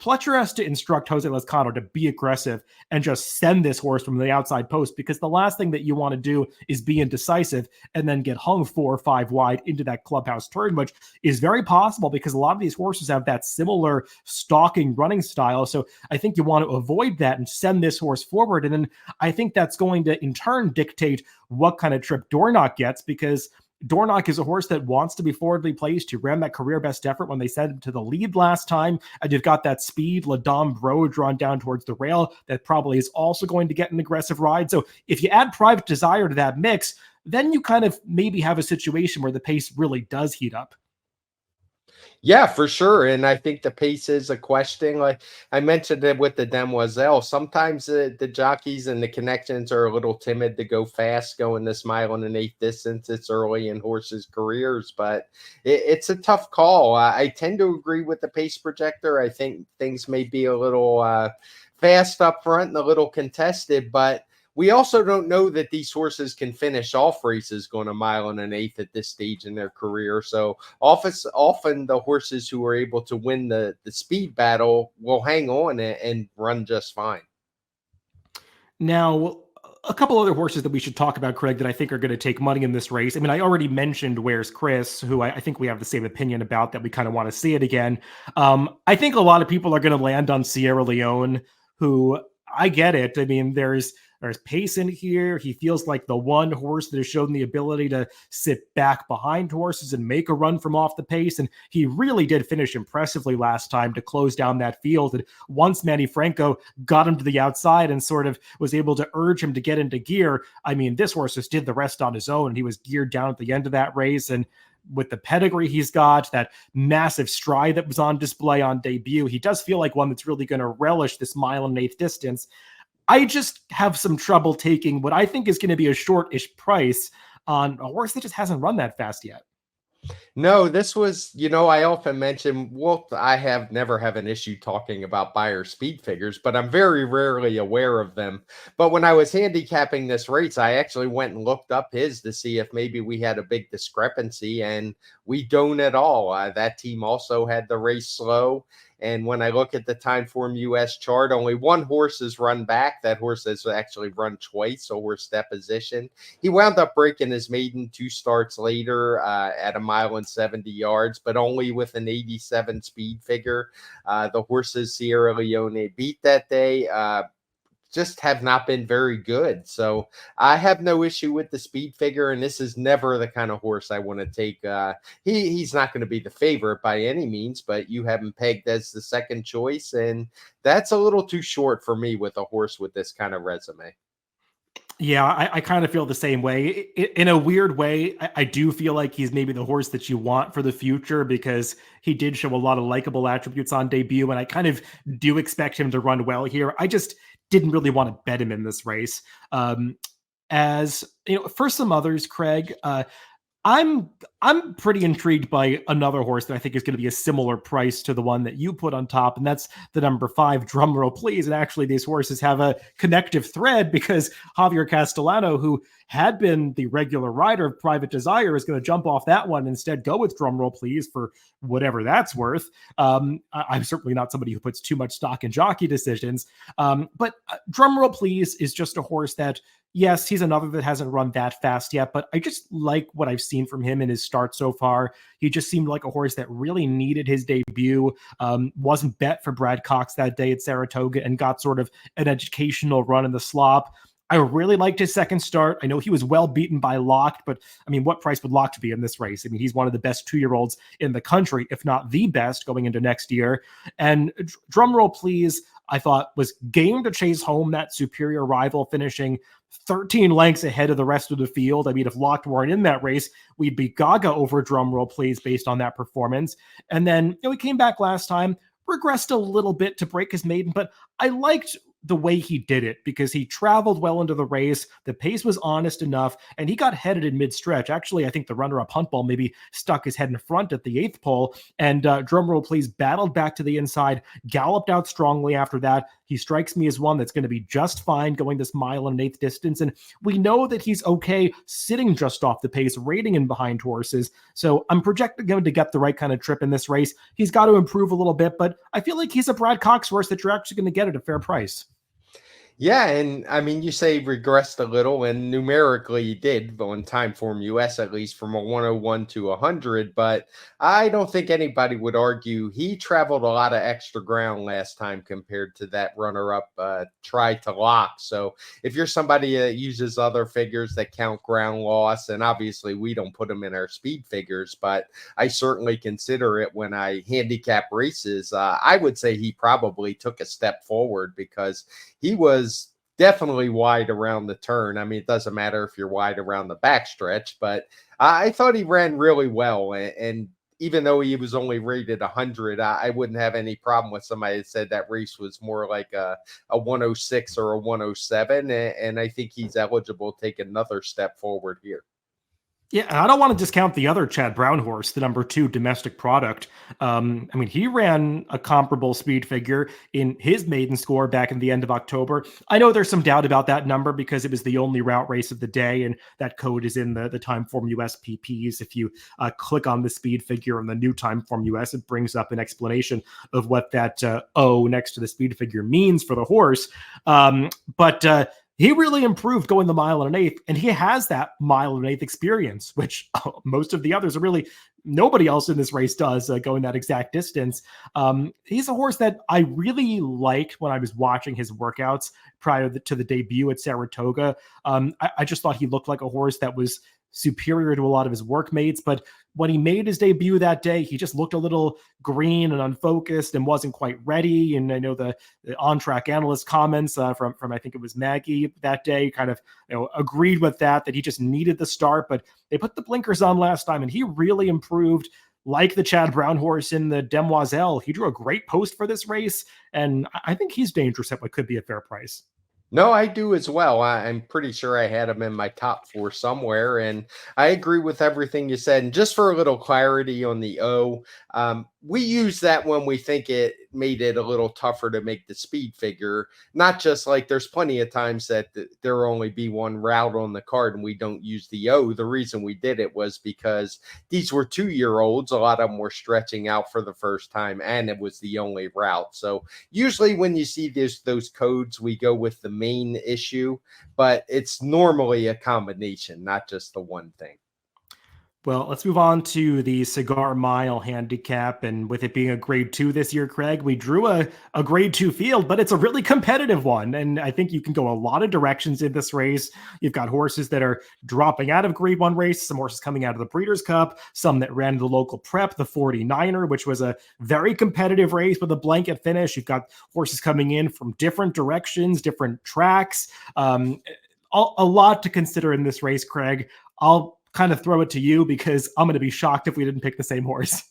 Pletcher has to instruct Jose Lezcano to be aggressive and just send this horse from the outside post, because the last thing that you want to do is be indecisive and then get hung 4 or 5 wide into that clubhouse turn, which is very possible because a lot of these horses have that similar stalking running style. So I think you want to avoid that and send this horse forward. And then I think that's going to in turn dictate what kind of trip Dornoch gets, because Dornoch is a horse that wants to be forwardly placed. He ran that career best effort when they sent him to the lead last time. And you've got that speed, La Dame Bro, drawn down towards the rail, that probably is also going to get an aggressive ride. So if you add Private Desire to that mix, then you kind of maybe have a situation where the pace really does heat up. Yeah, for sure. And I think the pace is a question. Like I mentioned it with the Demoiselle, sometimes the jockeys and the connections are a little timid to go fast, going this 1.125 distance. It's early in horses' careers, but it's a tough call. I tend to agree with the pace projector. I think things may be a little fast up front and a little contested, but we also don't know that these horses can finish off races going 1.125 miles at this stage in their career. So often the horses who are able to win the speed battle will hang on and run just fine. Now, a couple other horses that we should talk about, Craig, that I think are going to take money in this race. I mean, I already mentioned Where's Chris, who I think we have the same opinion about, that we kind of want to see it again. I think a lot of people are going to land on Sierra Leone, who I get it. I mean, there's pace in here. He feels like the one horse that has shown the ability to sit back behind horses and make a run from off the pace. And he really did finish impressively last time to close down that field. And once Manny Franco got him to the outside and sort of was able to urge him to get into gear, I mean, this horse just did the rest on his own. And he was geared down at the end of that race. And with the pedigree he's got, that massive stride that was on display on debut, he does feel like one that's really going to relish this 1.125 distance. I just have some trouble taking what I think is going to be a shortish price on a horse that just hasn't run that fast yet. No, this was, I often mention, well, I never have an issue talking about buyer speed figures, but I'm very rarely aware of them. But when I was handicapping this race, I actually went and looked up his to see if maybe we had a big discrepancy, and we don't at all. That team also had the race slow. And when I look at the TimeformUS chart, only one horse has run back. That horse has actually run twice over step position. He wound up breaking his maiden 2 starts later at 1.70 miles, but only with an 87 speed figure. The horses Sierra Leone beat that day just have not been very good. So I have no issue with the speed figure, and this is never the kind of horse I want to take. He's not going to be the favorite by any means, but you have him pegged as the second choice, and that's a little too short for me with a horse with this kind of resume. Yeah, I kind of feel the same way. In a weird way, I do feel like he's maybe the horse that you want for the future because he did show a lot of likable attributes on debut, and I kind of do expect him to run well here. I just didn't really want to bet him in this race. As you know, for some others, Craig, I'm pretty intrigued by another horse that I think is going to be a similar price to the one that you put on top, and that's the number 5, Drumroll Please. And actually, these horses have a connective thread because Javier Castellano, who had been the regular rider of Private Desire, is going to jump off that one and instead go with Drumroll Please for whatever that's worth. I'm certainly not somebody who puts too much stock in jockey decisions, but Drumroll Please is just a horse that, yes, he's another that hasn't run that fast yet, but I just like what I've seen from him in his start so far. He just seemed like a horse that really needed his debut, wasn't bet for Brad Cox that day at Saratoga, and got sort of an educational run in the slop. I really liked his second start. I know he was well beaten by Locked, but I mean, what price would Locked be in this race? I mean, he's one of the best 2-year-olds in the country, if not the best, going into next year. And Drumroll Please, I thought, was game to chase home that superior rival, finishing 13 lengths ahead of the rest of the field. I mean, if Locked weren't in that race, we'd be gaga over Drumroll Please based on that performance. And then he came back last time, regressed a little bit to break his maiden, but I liked the way he did it because he traveled well into the race. The pace was honest enough, and he got headed in mid-stretch. Actually, I think the runner-up Huntball maybe stuck his head in front at the 8th pole, and Drumroll Please battled back to the inside, galloped out strongly after that. He strikes me as one that's going to be just fine going this 1.125 distance, and we know that he's okay sitting just off the pace, rating in behind horses, so I'm projecting him to get the right kind of trip in this race. He's got to improve a little bit, but I feel like he's a Brad Cox horse that you're actually going to get at a fair price. Yeah, and I mean, you say regressed a little, and numerically he did on TimeformUS, at least from a 101 to 100, but I don't think anybody would argue he traveled a lot of extra ground last time compared to that runner-up Try to Lock. So if you're somebody that uses other figures that count ground loss, and obviously we don't put them in our speed figures, but I certainly consider it when I handicap races, I would say he probably took a step forward because he was definitely wide around the turn. I mean, it doesn't matter if you're wide around the backstretch, but I thought he ran really well. And even though he was only rated 100, I wouldn't have any problem with somebody that said that race was more like a 106 or a 107. And I think he's eligible to take another step forward here. Yeah, and I don't want to discount the other Chad Brown horse, the number 2 Domestic Product. I mean, he ran a comparable speed figure in his maiden score back in the end of October. I know there's some doubt about that number because it was the only route race of the day, and that code is in the TimeformUS PPs. If you click on the speed figure on the new TimeformUS, it brings up an explanation of what that O next to the speed figure means for the horse. But He really improved going the mile and an eighth, and he has that mile and an eighth experience, which most of the others are really nobody else in this race does, going that exact distance. He's a horse that I really liked when I was watching his workouts prior to the debut at Saratoga. I just thought he looked like a horse that was superior to a lot of his workmates, but when he made his debut that day, he just looked a little green and unfocused and wasn't quite ready. And I know the on-track analyst comments from I think it was Maggie that day kind of agreed with that he just needed the start, but they put the blinkers on last time and he really improved. Like the Chad Brown horse in the Demoiselle, he drew a great post for this race, and I think he's dangerous at what could be a fair price. No, I do as well. I'm pretty sure I had him in my top four somewhere, and I agree with everything you said. And just for a little clarity on the O, we use that when we think it made it a little tougher to make the speed figure. Not just like there's plenty of times that there will only be one route on the card and we don't use the O. The reason we did it was because these were 2-year-olds. A lot of them were stretching out for the first time, and it was the only route. So usually when you see those codes, we go with the main issue, but it's normally a combination, not just the one thing. Well, let's move on to the Cigar Mile handicap. And with it being a grade 2 this year, Craig, we drew a grade 2 field, but it's a really competitive one. And I think you can go a lot of directions in this race. You've got horses that are dropping out of grade 1 race, some horses coming out of the Breeders' Cup, some that ran the local prep, the 49er, which was a very competitive race with a blanket finish. You've got horses coming in from different directions, different tracks. A lot to consider in this race, Craig. I'll kind of throw it to you because I'm going to be shocked if we didn't pick the same horse.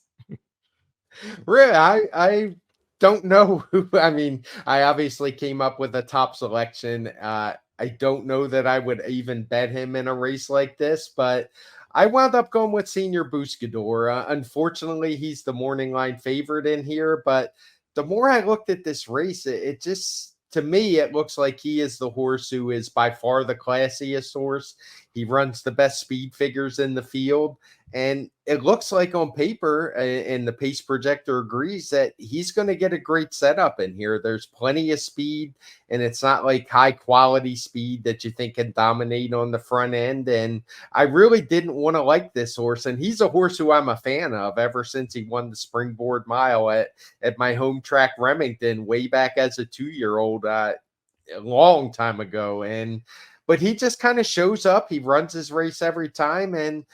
Really, I don't know who. I mean, I obviously came up with a top selection. I don't know that I would even bet him in a race like this, but I wound up going with Senior Buscador. Unfortunately, he's the morning line favorite in here, but the more I looked at this race, it just, to me, it looks like he is the horse who is by far the classiest horse. He runs the best speed figures in the field. And it looks like on paper, and the pace projector agrees, that he's going to get a great setup in here. There's plenty of speed, and it's not like high quality speed that you think can dominate on the front end. And I really didn't want to like this horse. And he's a horse who I'm a fan of ever since he won the Springboard Mile at my home track Remington way back as a 2-year-old a long time ago. But he just kind of shows up. He runs his race every time. And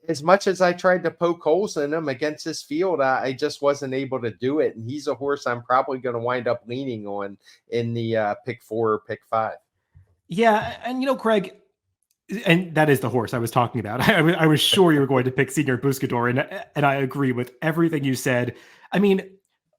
as much as I tried to poke holes in him against this field, I just wasn't able to do it. And he's a horse I'm probably going to wind up leaning on in the pick 4 or pick 5. Yeah. And, Craig, and that is the horse I was talking about. I was sure you were going to pick Senior Buscador, and I agree with everything you said. I mean,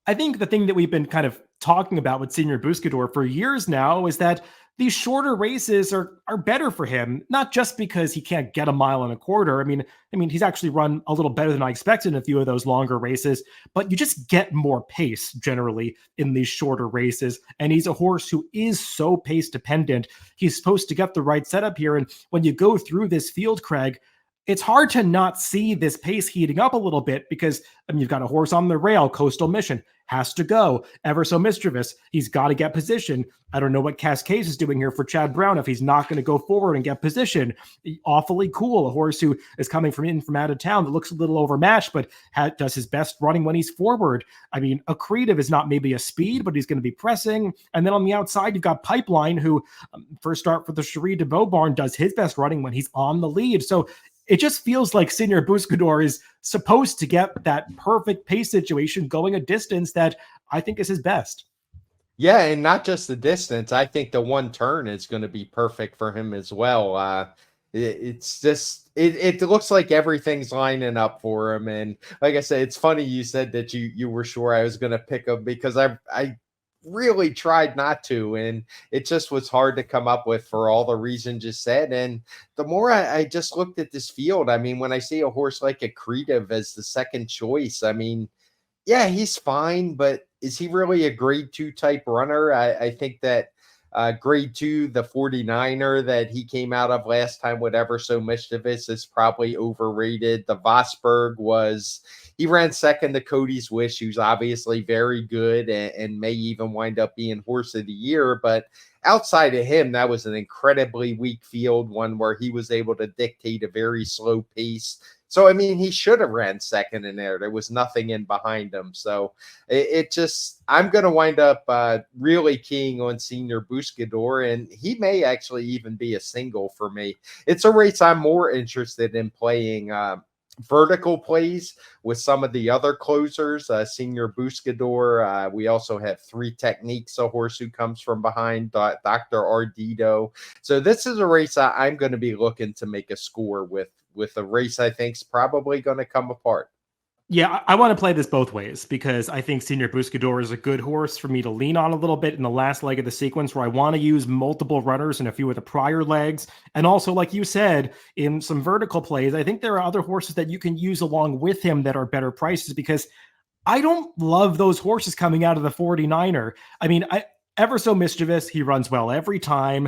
I think the thing that we've been kind of talking about with Senior Buscador for years now is that these shorter races are better for him, not just because he can't get a mile and a quarter. I mean, he's actually run a little better than I expected in a few of those longer races, but you just get more pace generally in these shorter races. And he's a horse who is so pace dependent. He's supposed to get the right setup here. And when you go through this field, Craig, it's hard to not see this pace heating up a little bit because you've got a horse on the rail, Coastal Mission, has to go. Ever So Mischievous, he's got to get position. I don't know what Cascades is doing here for Chad Brown if he's not going to go forward and get position. Awfully Cool, a horse who is coming from out of town that looks a little overmatched, but does his best running when he's forward. I mean, Accretive is not maybe a speed, but he's going to be pressing. And then on the outside, you've got Pipeline, who first start for the Cherie de Beaubarn does his best running when he's on the lead. So it just feels like Senior Buscador is supposed to get that perfect pace situation going a distance that I think is his best. Yeah, and not just the distance. I think the one turn is going to be perfect for him as well. It's just it looks like everything's lining up for him. And like I said, it's funny you said that you were sure I was going to pick him because I really tried not to, and it just was hard to come up with for all the reasons you said. And the more I just looked at this field, I mean, when I see a horse like Accretive as the second choice, I mean, yeah, he's fine, but is he really a grade 2 type runner? I think that grade 2, the 49er that he came out of last time, whatever, So Mischievous, is probably overrated. The Vosberg he ran second to Cody's Wish, who's obviously very good and may even wind up being horse of the year. But outside of him, that was an incredibly weak field, one where he was able to dictate a very slow pace. So, I mean, he should have ran second in there. There was nothing in behind him. So it just, I'm going to wind up really keying on Senior Buscador, and he may actually even be a single for me. It's a race I'm more interested in playing vertical plays with some of the other closers. Senior Buscador. We also have Three Techniques, a horse who comes from behind, Dr. Ardito. So this is a race I'm going to be looking to make a score with a race I think is probably going to come apart. Yeah, I want to play this both ways because I think Senior Buscador is a good horse for me to lean on a little bit in the last leg of the sequence where I want to use multiple runners in a few of the prior legs. And also, like you said, in some vertical plays, I think there are other horses that you can use along with him that are better prices because I don't love those horses coming out of the 49er. I mean, ever so mischievous. He runs well every time.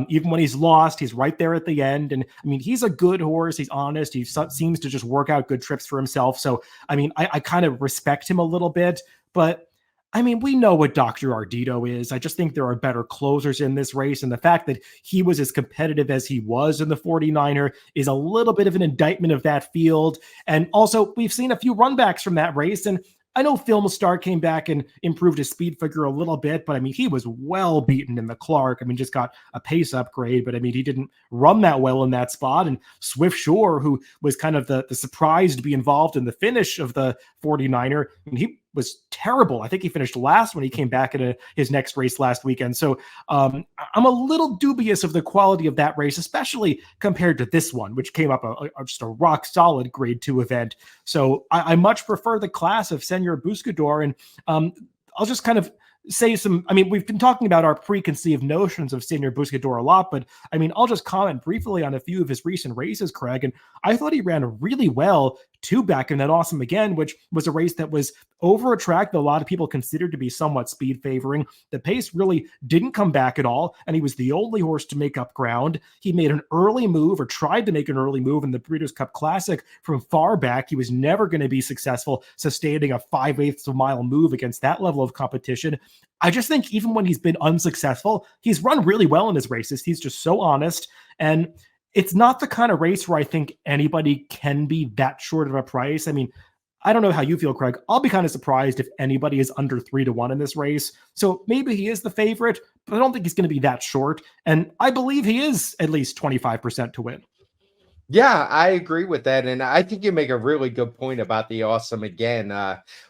Even when he's lost, he's right there at the end. And I mean, he's a good horse. He's honest. He seems to just work out good trips for himself. So, I mean, I kind of respect him a little bit. But I mean, we know what Dr. Ardito is. I just think there are better closers in this race. And the fact that he was as competitive as he was in the 49er is a little bit of an indictment of that field. And also, we've seen a few runbacks from that race. And I know Film Star came back and improved his speed figure a little bit, but I mean, he was well beaten in the Clark. I mean, just got a pace upgrade, but I mean, he didn't run that well in that spot. And Swift Shore, who was kind of the surprise to be involved in the finish of the 49er, I mean, he was terrible. I think he finished last when he came back in his next race last weekend. So I'm a little dubious of the quality of that race, especially compared to this one, which came up just a rock solid grade 2 event. So I much prefer the class of Senior Buscador. And I'll just kind of say I mean, we've been talking about our preconceived notions of Senior Buscador a lot, but I mean, I'll just comment briefly on a few of his recent races, Craig. And I thought he ran really well back in that Awesome Again, which was a race that was over a track that a lot of people considered to be somewhat speed favoring. The pace really didn't come back at all, and he was the only horse to make up ground. He made an early move, or tried to make an early move in the Breeders' Cup Classic from far back. He was never going to be successful sustaining a 5/8 of a mile move against that level of competition. I just think even when he's been unsuccessful, he's run really well in his races. He's just so honest, and it's not the kind of race where I think anybody can be that short of a price. I mean, I don't know how you feel, Craig. I'll be kind of surprised if anybody is under 3-1 in this race. So maybe he is the favorite, but I don't think he's going to be that short. And I believe he is at least 25% to win. Yeah, I agree with that. And I think you make a really good point about the Awesome Again.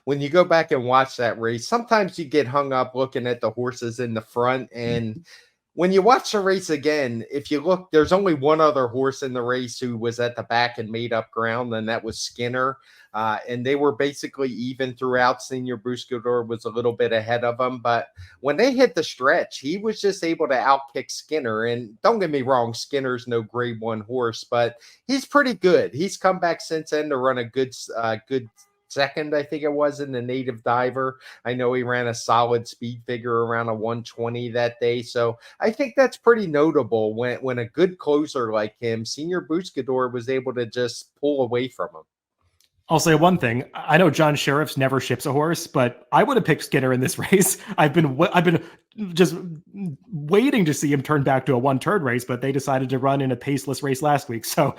When you go back and watch that race, sometimes you get hung up looking at the horses in the front. And when you watch the race again, if you look, there's only one other horse in the race who was at the back and made up ground, and that was Skinner. And they were basically even throughout. Senior Buscador was a little bit ahead of them. But when they hit the stretch, he was just able to outkick Skinner. And don't get me wrong, Skinner's no grade 1 horse, but he's pretty good. He's come back since then to run a good second, I think it was, in the Native Diver. I know he ran a solid speed figure around a 120 that day. So I think that's pretty notable when a good closer like him, Senior Buscador, was able to just pull away from him. I'll say one thing. I know John Sheriff's never ships a horse, but I would have picked Skinner in this race. I've been just waiting to see him turn back to a one-turn race, but they decided to run in a paceless race last week. So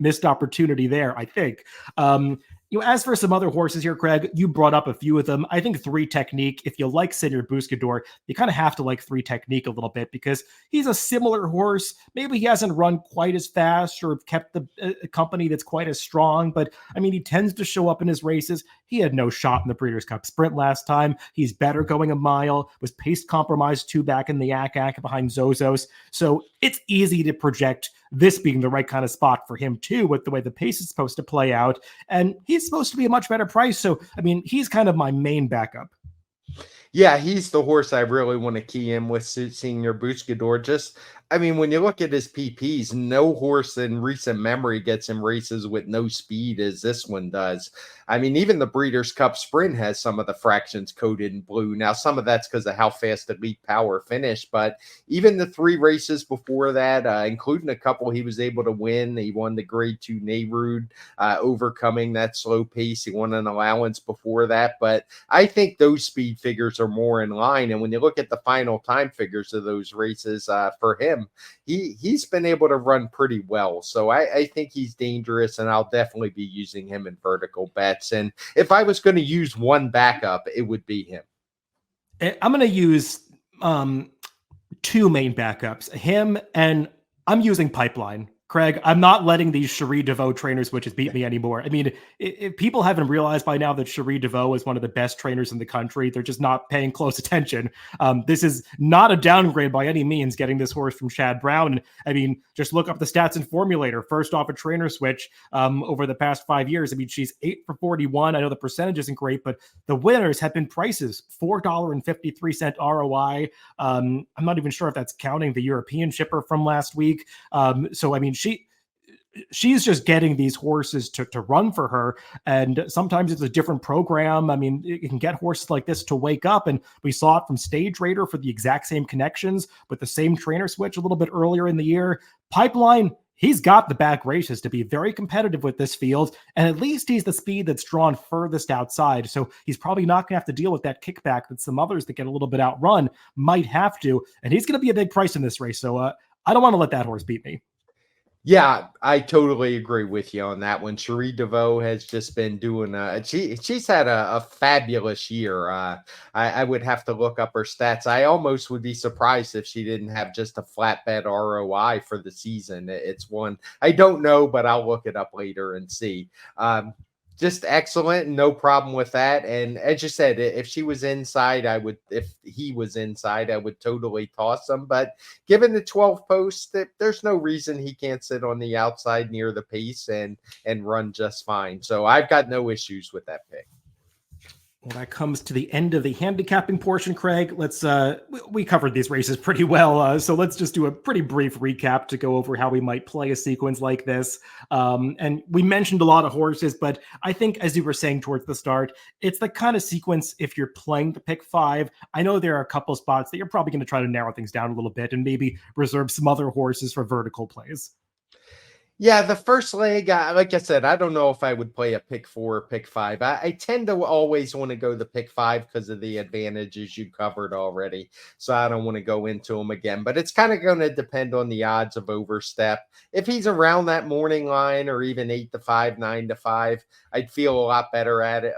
missed opportunity there, I think. As for some other horses here, Craig, you brought up a few of them. I think Three Technique, if you like Senior Buscador, you kind of have to like Three Technique a little bit because he's a similar horse. Maybe he hasn't run quite as fast or kept the company that's quite as strong, but I mean, he tends to show up in his races. He had no shot in the Breeders' Cup Sprint last time. He's better going a mile, was pace compromised 2 back in the Aqueduct behind Zozos. So it's easy to project this being the right kind of spot for him too, with the way the pace is supposed to play out. And he's supposed to be a much better price. So, I mean, he's kind of my main backup. Yeah, he's the horse I really want to key in with Senior Buscador. Just I mean, when you look at his PPs, no horse in recent memory gets in races with no speed as this one does. I mean, even the Breeders' Cup Sprint has some of the fractions coated in blue. Now, some of that's because of how fast Elite Power finished, but even the 3 races before that, including a couple he was able to win. He won the Grade 2 Nehrude, overcoming that slow pace. He won an allowance before that, but I think those speed figures are more in line. And when you look at the final time figures of those races for him, he's been able to run pretty well. So I think he's dangerous, and I'll definitely be using him in vertical bets. And if I was going to use one backup, it would be him. I'm going to use 2 main backups, him, and I'm using Pipeline. Craig, I'm not letting these Cherie DeVoe trainers switches beat me anymore. I mean, if people haven't realized by now that Cherie DeVoe is one of the best trainers in the country, they're just not paying close attention. This is not a downgrade by any means, getting this horse from Chad Brown. I mean, just look up the stats in Formulator. First off a trainer switch over the past 5 years. I mean, she's 8 for 41. I know the percentage isn't great, but the winners have been prices, $4.53 ROI. I'm not even sure if that's counting the European shipper from last week. So, I mean, she's just getting these horses to run for her. And sometimes it's a different program. I mean, you can get horses like this to wake up. And we saw it from Stage Raider for the exact same connections with the same trainer switch a little bit earlier in the year. Pipeline, he's got the back races to be very competitive with this field. And at least he's the speed that's drawn furthest outside. So he's probably not going to have to deal with that kickback that some others that get a little bit outrun might have to. And he's going to be a big price in this race. So I don't want to let that horse beat me. Yeah, I totally agree with you on that one. Cherie DeVoe has just been doing she's had a fabulous year. I would have to look up her stats. I almost would be surprised if she didn't have just a flatbed ROI for the season. It's one I don't know, but I'll look it up later and see. Just excellent, no problem with that. And as you said, if he was inside, I would totally toss him. But given the 12 posts, there's no reason he can't sit on the outside near the pace and run just fine. So I've got no issues with that pick. Well, that comes to the end of the handicapping portion, Craig. Let's we covered these races pretty well, so let's just do a pretty brief recap to go over how we might play a sequence like this. And we mentioned a lot of horses, but I think, as you were saying towards the start, it's the kind of sequence, if you're playing the pick 5, I know there are a couple spots that you're probably going to try to narrow things down a little bit and maybe reserve some other horses for vertical plays. Yeah, the first leg, like I said, I don't know if I would play a pick 4 or pick 5. I tend to always want to go the pick 5 because of the advantages you covered already. So I don't want to go into them again. But it's kind of going to depend on the odds of overstep. If he's around that morning line or even 8-5, 9-5, I'd feel a lot better at it,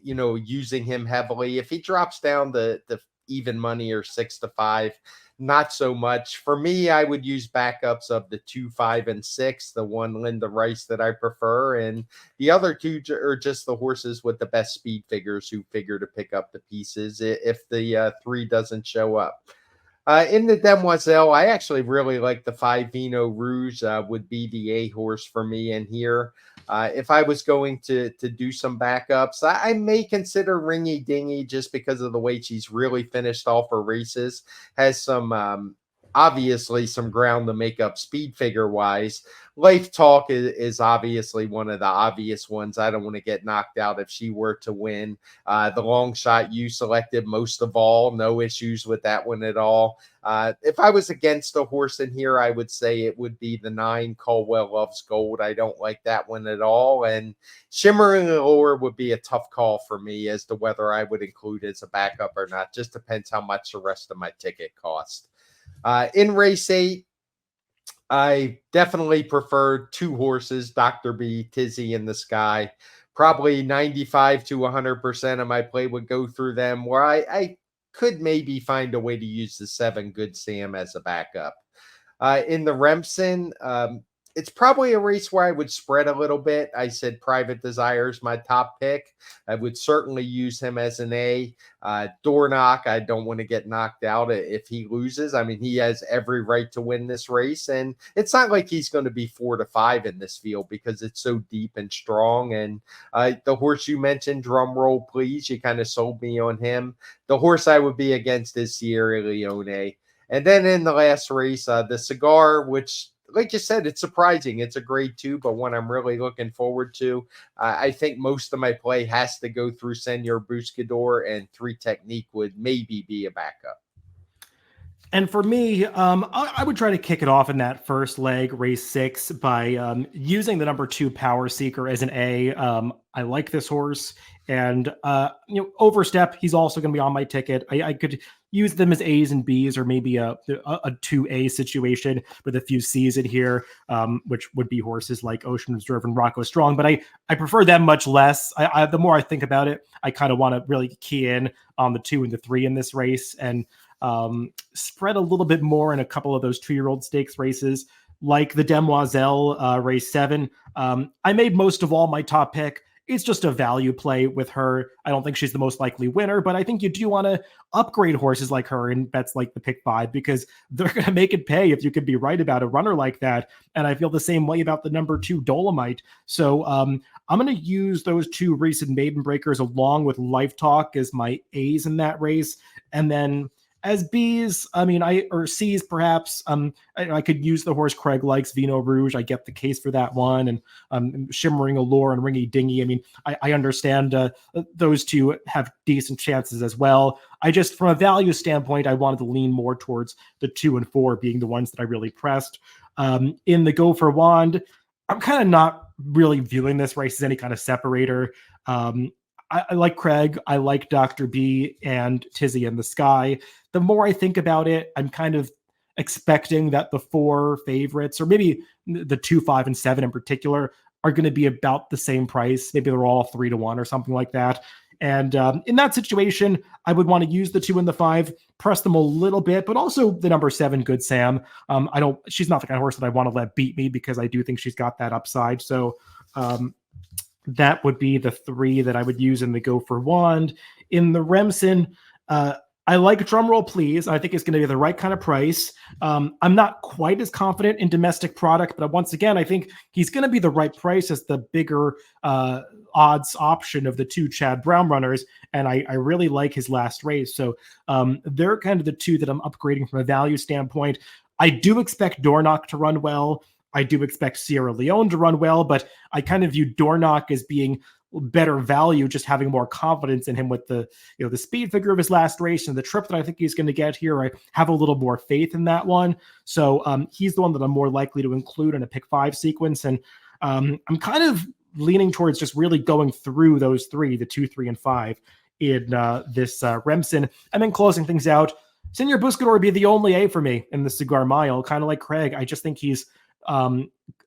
using him heavily. If he drops down the even money or 6-5, not so much. For me, I would use backups of the 2, 5, and 6, the one Linda Rice that I prefer. And the other 2 are just the horses with the best speed figures who figure to pick up the pieces if the 3 doesn't show up. In the Demoiselle, I actually really like the 5 Vino Rouge would be the A horse for me in here. If I was going to do some backups, I may consider Ringy Dingy just because of the way she's really finished off her races. Has some obviously some ground to make up speed figure wise. Life Talk is obviously one of the obvious ones. I don't want to get knocked out if she were to win. The long shot you selected most of all, no issues with that one at all. If I was against a horse in here, I would say it would be the 9 Caldwell Loves Gold. I don't like that one at all. And Shimmering Allure would be a tough call for me as to whether I would include as a backup or not. Just depends how much the rest of my ticket cost. In race 8, I definitely prefer 2 horses, Dr. B, Tizzy in the Sky. Probably 95 to 100% of my play would go through them, where I could maybe find a way to use the 7 Good Sam as a backup. In the Remsen, it's probably a race where I would spread a little bit. I said Private Desire is my top pick. I would certainly use him as an A. Dornock, I don't want to get knocked out if he loses. I mean, he has every right to win this race. And it's not like he's going to be 4-5 in this field because it's so deep and strong. And the horse you mentioned, drum roll, please. You kind of sold me on him. The horse I would be against is Sierra Leone. And then in the last race, the Cigar, which, like you said, it's surprising. It's a grade 2, but one I'm really looking forward to. I think most of my play has to go through Senor Buscador, and 3 Technique would maybe be a backup. And for me, I would try to kick it off in that first leg, race 6, by using the number 2 Power Seeker as an A. I like this horse, and Overstep, he's also going to be on my ticket. I could use them as A's and B's, or maybe a 2A situation with a few C's in here, which would be horses like Ocean Reserve and Rocco Strong. But I prefer them much less. The more I think about it, I kind of want to really key in on the 2 and the 3 in this race, and spread a little bit more in a couple of those 2-year-old stakes races, like the Demoiselle race 7. I made most of all my top pick. It's just a value play with her. I don't think she's the most likely winner, but I think you do want to upgrade horses like her in bets like the pick 5, because they're going to make it pay if you could be right about a runner like that. And I feel the same way about the number 2 Dolomite. So I'm going to use those 2 recent maiden breakers along with Life Talk as my A's in that race. And then as B's, or C's perhaps, I could use the horse Craig likes, Vino Rouge. I get the case for that one. And Shimmering Allure and Ringy Dingy. I understand those 2 have decent chances as well. I just, from a value standpoint, I wanted to lean more towards the 2 and 4 being the ones that I really pressed. In the Go for Wand, I'm kind of not really viewing this race as any kind of separator. I like Craig, I like Dr. B and Tizzy in the Sky. The more I think about it, I'm kind of expecting that the 4 favorites, or maybe the 2, 5, and 7 in particular, are going to be about the same price. Maybe they're all 3-1 or something like that. And in that situation, I would want to use the 2 and the 5, press them a little bit, but also the number 7, Good Sam. She's not the kind of horse that I want to let beat me, because I do think she's got that upside. So that would be the 3 that I would use in the Go for Wand. In the Remsen, I like Drumroll Please. I think it's going to be the right kind of price. I'm not quite as confident in Domestic Product, but once again, I think he's going to be the right price as the bigger odds option of the 2 Chad Brown runners, and I really like his last race. So they're kind of the 2 that I'm upgrading from a value standpoint. I do expect Dornoch to run well. I do expect Sierra Leone to run well, but I kind of view Dornoch as being better value, just having more confidence in him with the speed figure of his last race and the trip that I think he's going to get here. I have a little more faith in that one. So he's the one that I'm more likely to include in a pick 5 sequence. And I'm kind of leaning towards just really going through those 3, the 2, 3, and 5 in this Remsen. And then closing things out, Senor Buscador would be the only A for me in the Cigar Mile, kind of like Craig. I just think he's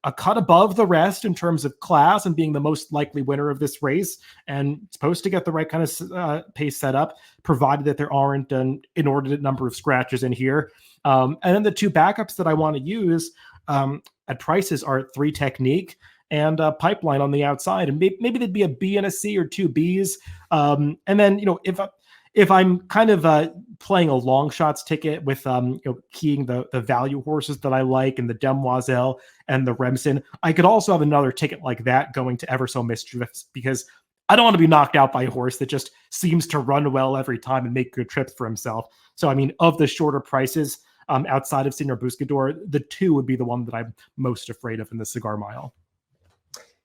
a cut above the rest in terms of class and being the most likely winner of this race, and supposed to get the right kind of pace set up, provided that there aren't an inordinate number of scratches in here. And then the 2 backups that I want to use at prices are 3 Technique and Pipeline on the outside. And maybe there'd be a B and a C, or 2 Bs. And then, if I'm kind of playing a long shots ticket with keying the value horses that I like, and the Demoiselle and the Remsen, I could also have another ticket like that going to Ever So Mischievous, because I don't want to be knocked out by a horse that just seems to run well every time and make good trips for himself. So of the shorter prices outside of Senor Buscador, the 2 would be the one that I'm most afraid of in the Cigar Mile.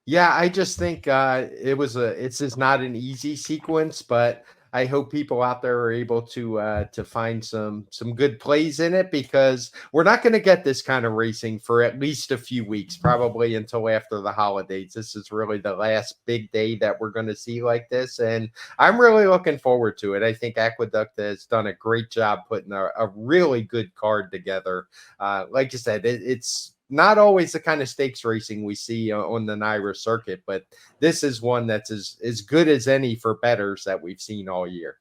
Yeah, I just think it's just not an easy sequence, but I hope people out there are able to find some good plays in it, because we're not going to get this kind of racing for at least a few weeks, probably until after the holidays. This is really the last big day that we're going to see like this, and I'm really looking forward to it. I think Aqueduct has done a great job putting a really good card together. Like you said, it's not always the kind of stakes racing we see on the NYRA circuit, but this is one that's as good as any for bettors that we've seen all year.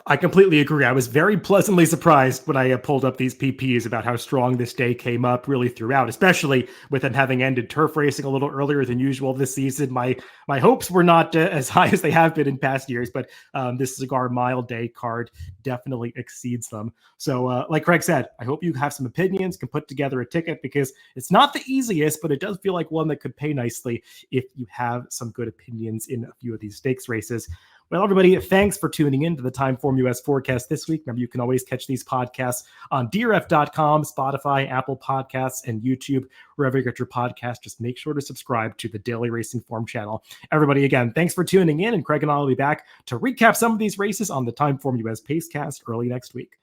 I completely agree. I was very pleasantly surprised when I pulled up these PPs about how strong this day came up really throughout, especially with them having ended turf racing a little earlier than usual this season. My hopes were not as high as they have been in past years, but this Cigar Mile Day card definitely exceeds them. So like Craig said, I hope you have some opinions, can put together a ticket, because it's not the easiest, but it does feel like one that could pay nicely if you have some good opinions in a few of these stakes races. Well, everybody, thanks for tuning in to the TimeformUS Forecast this week. Remember, you can always catch these podcasts on DRF.com, Spotify, Apple Podcasts, and YouTube. Wherever you get your podcast, just make sure to subscribe to the Daily Racing Form channel. Everybody, again, thanks for tuning in, and Craig and I will be back to recap some of these races on the TimeformUS Pacecast early next week.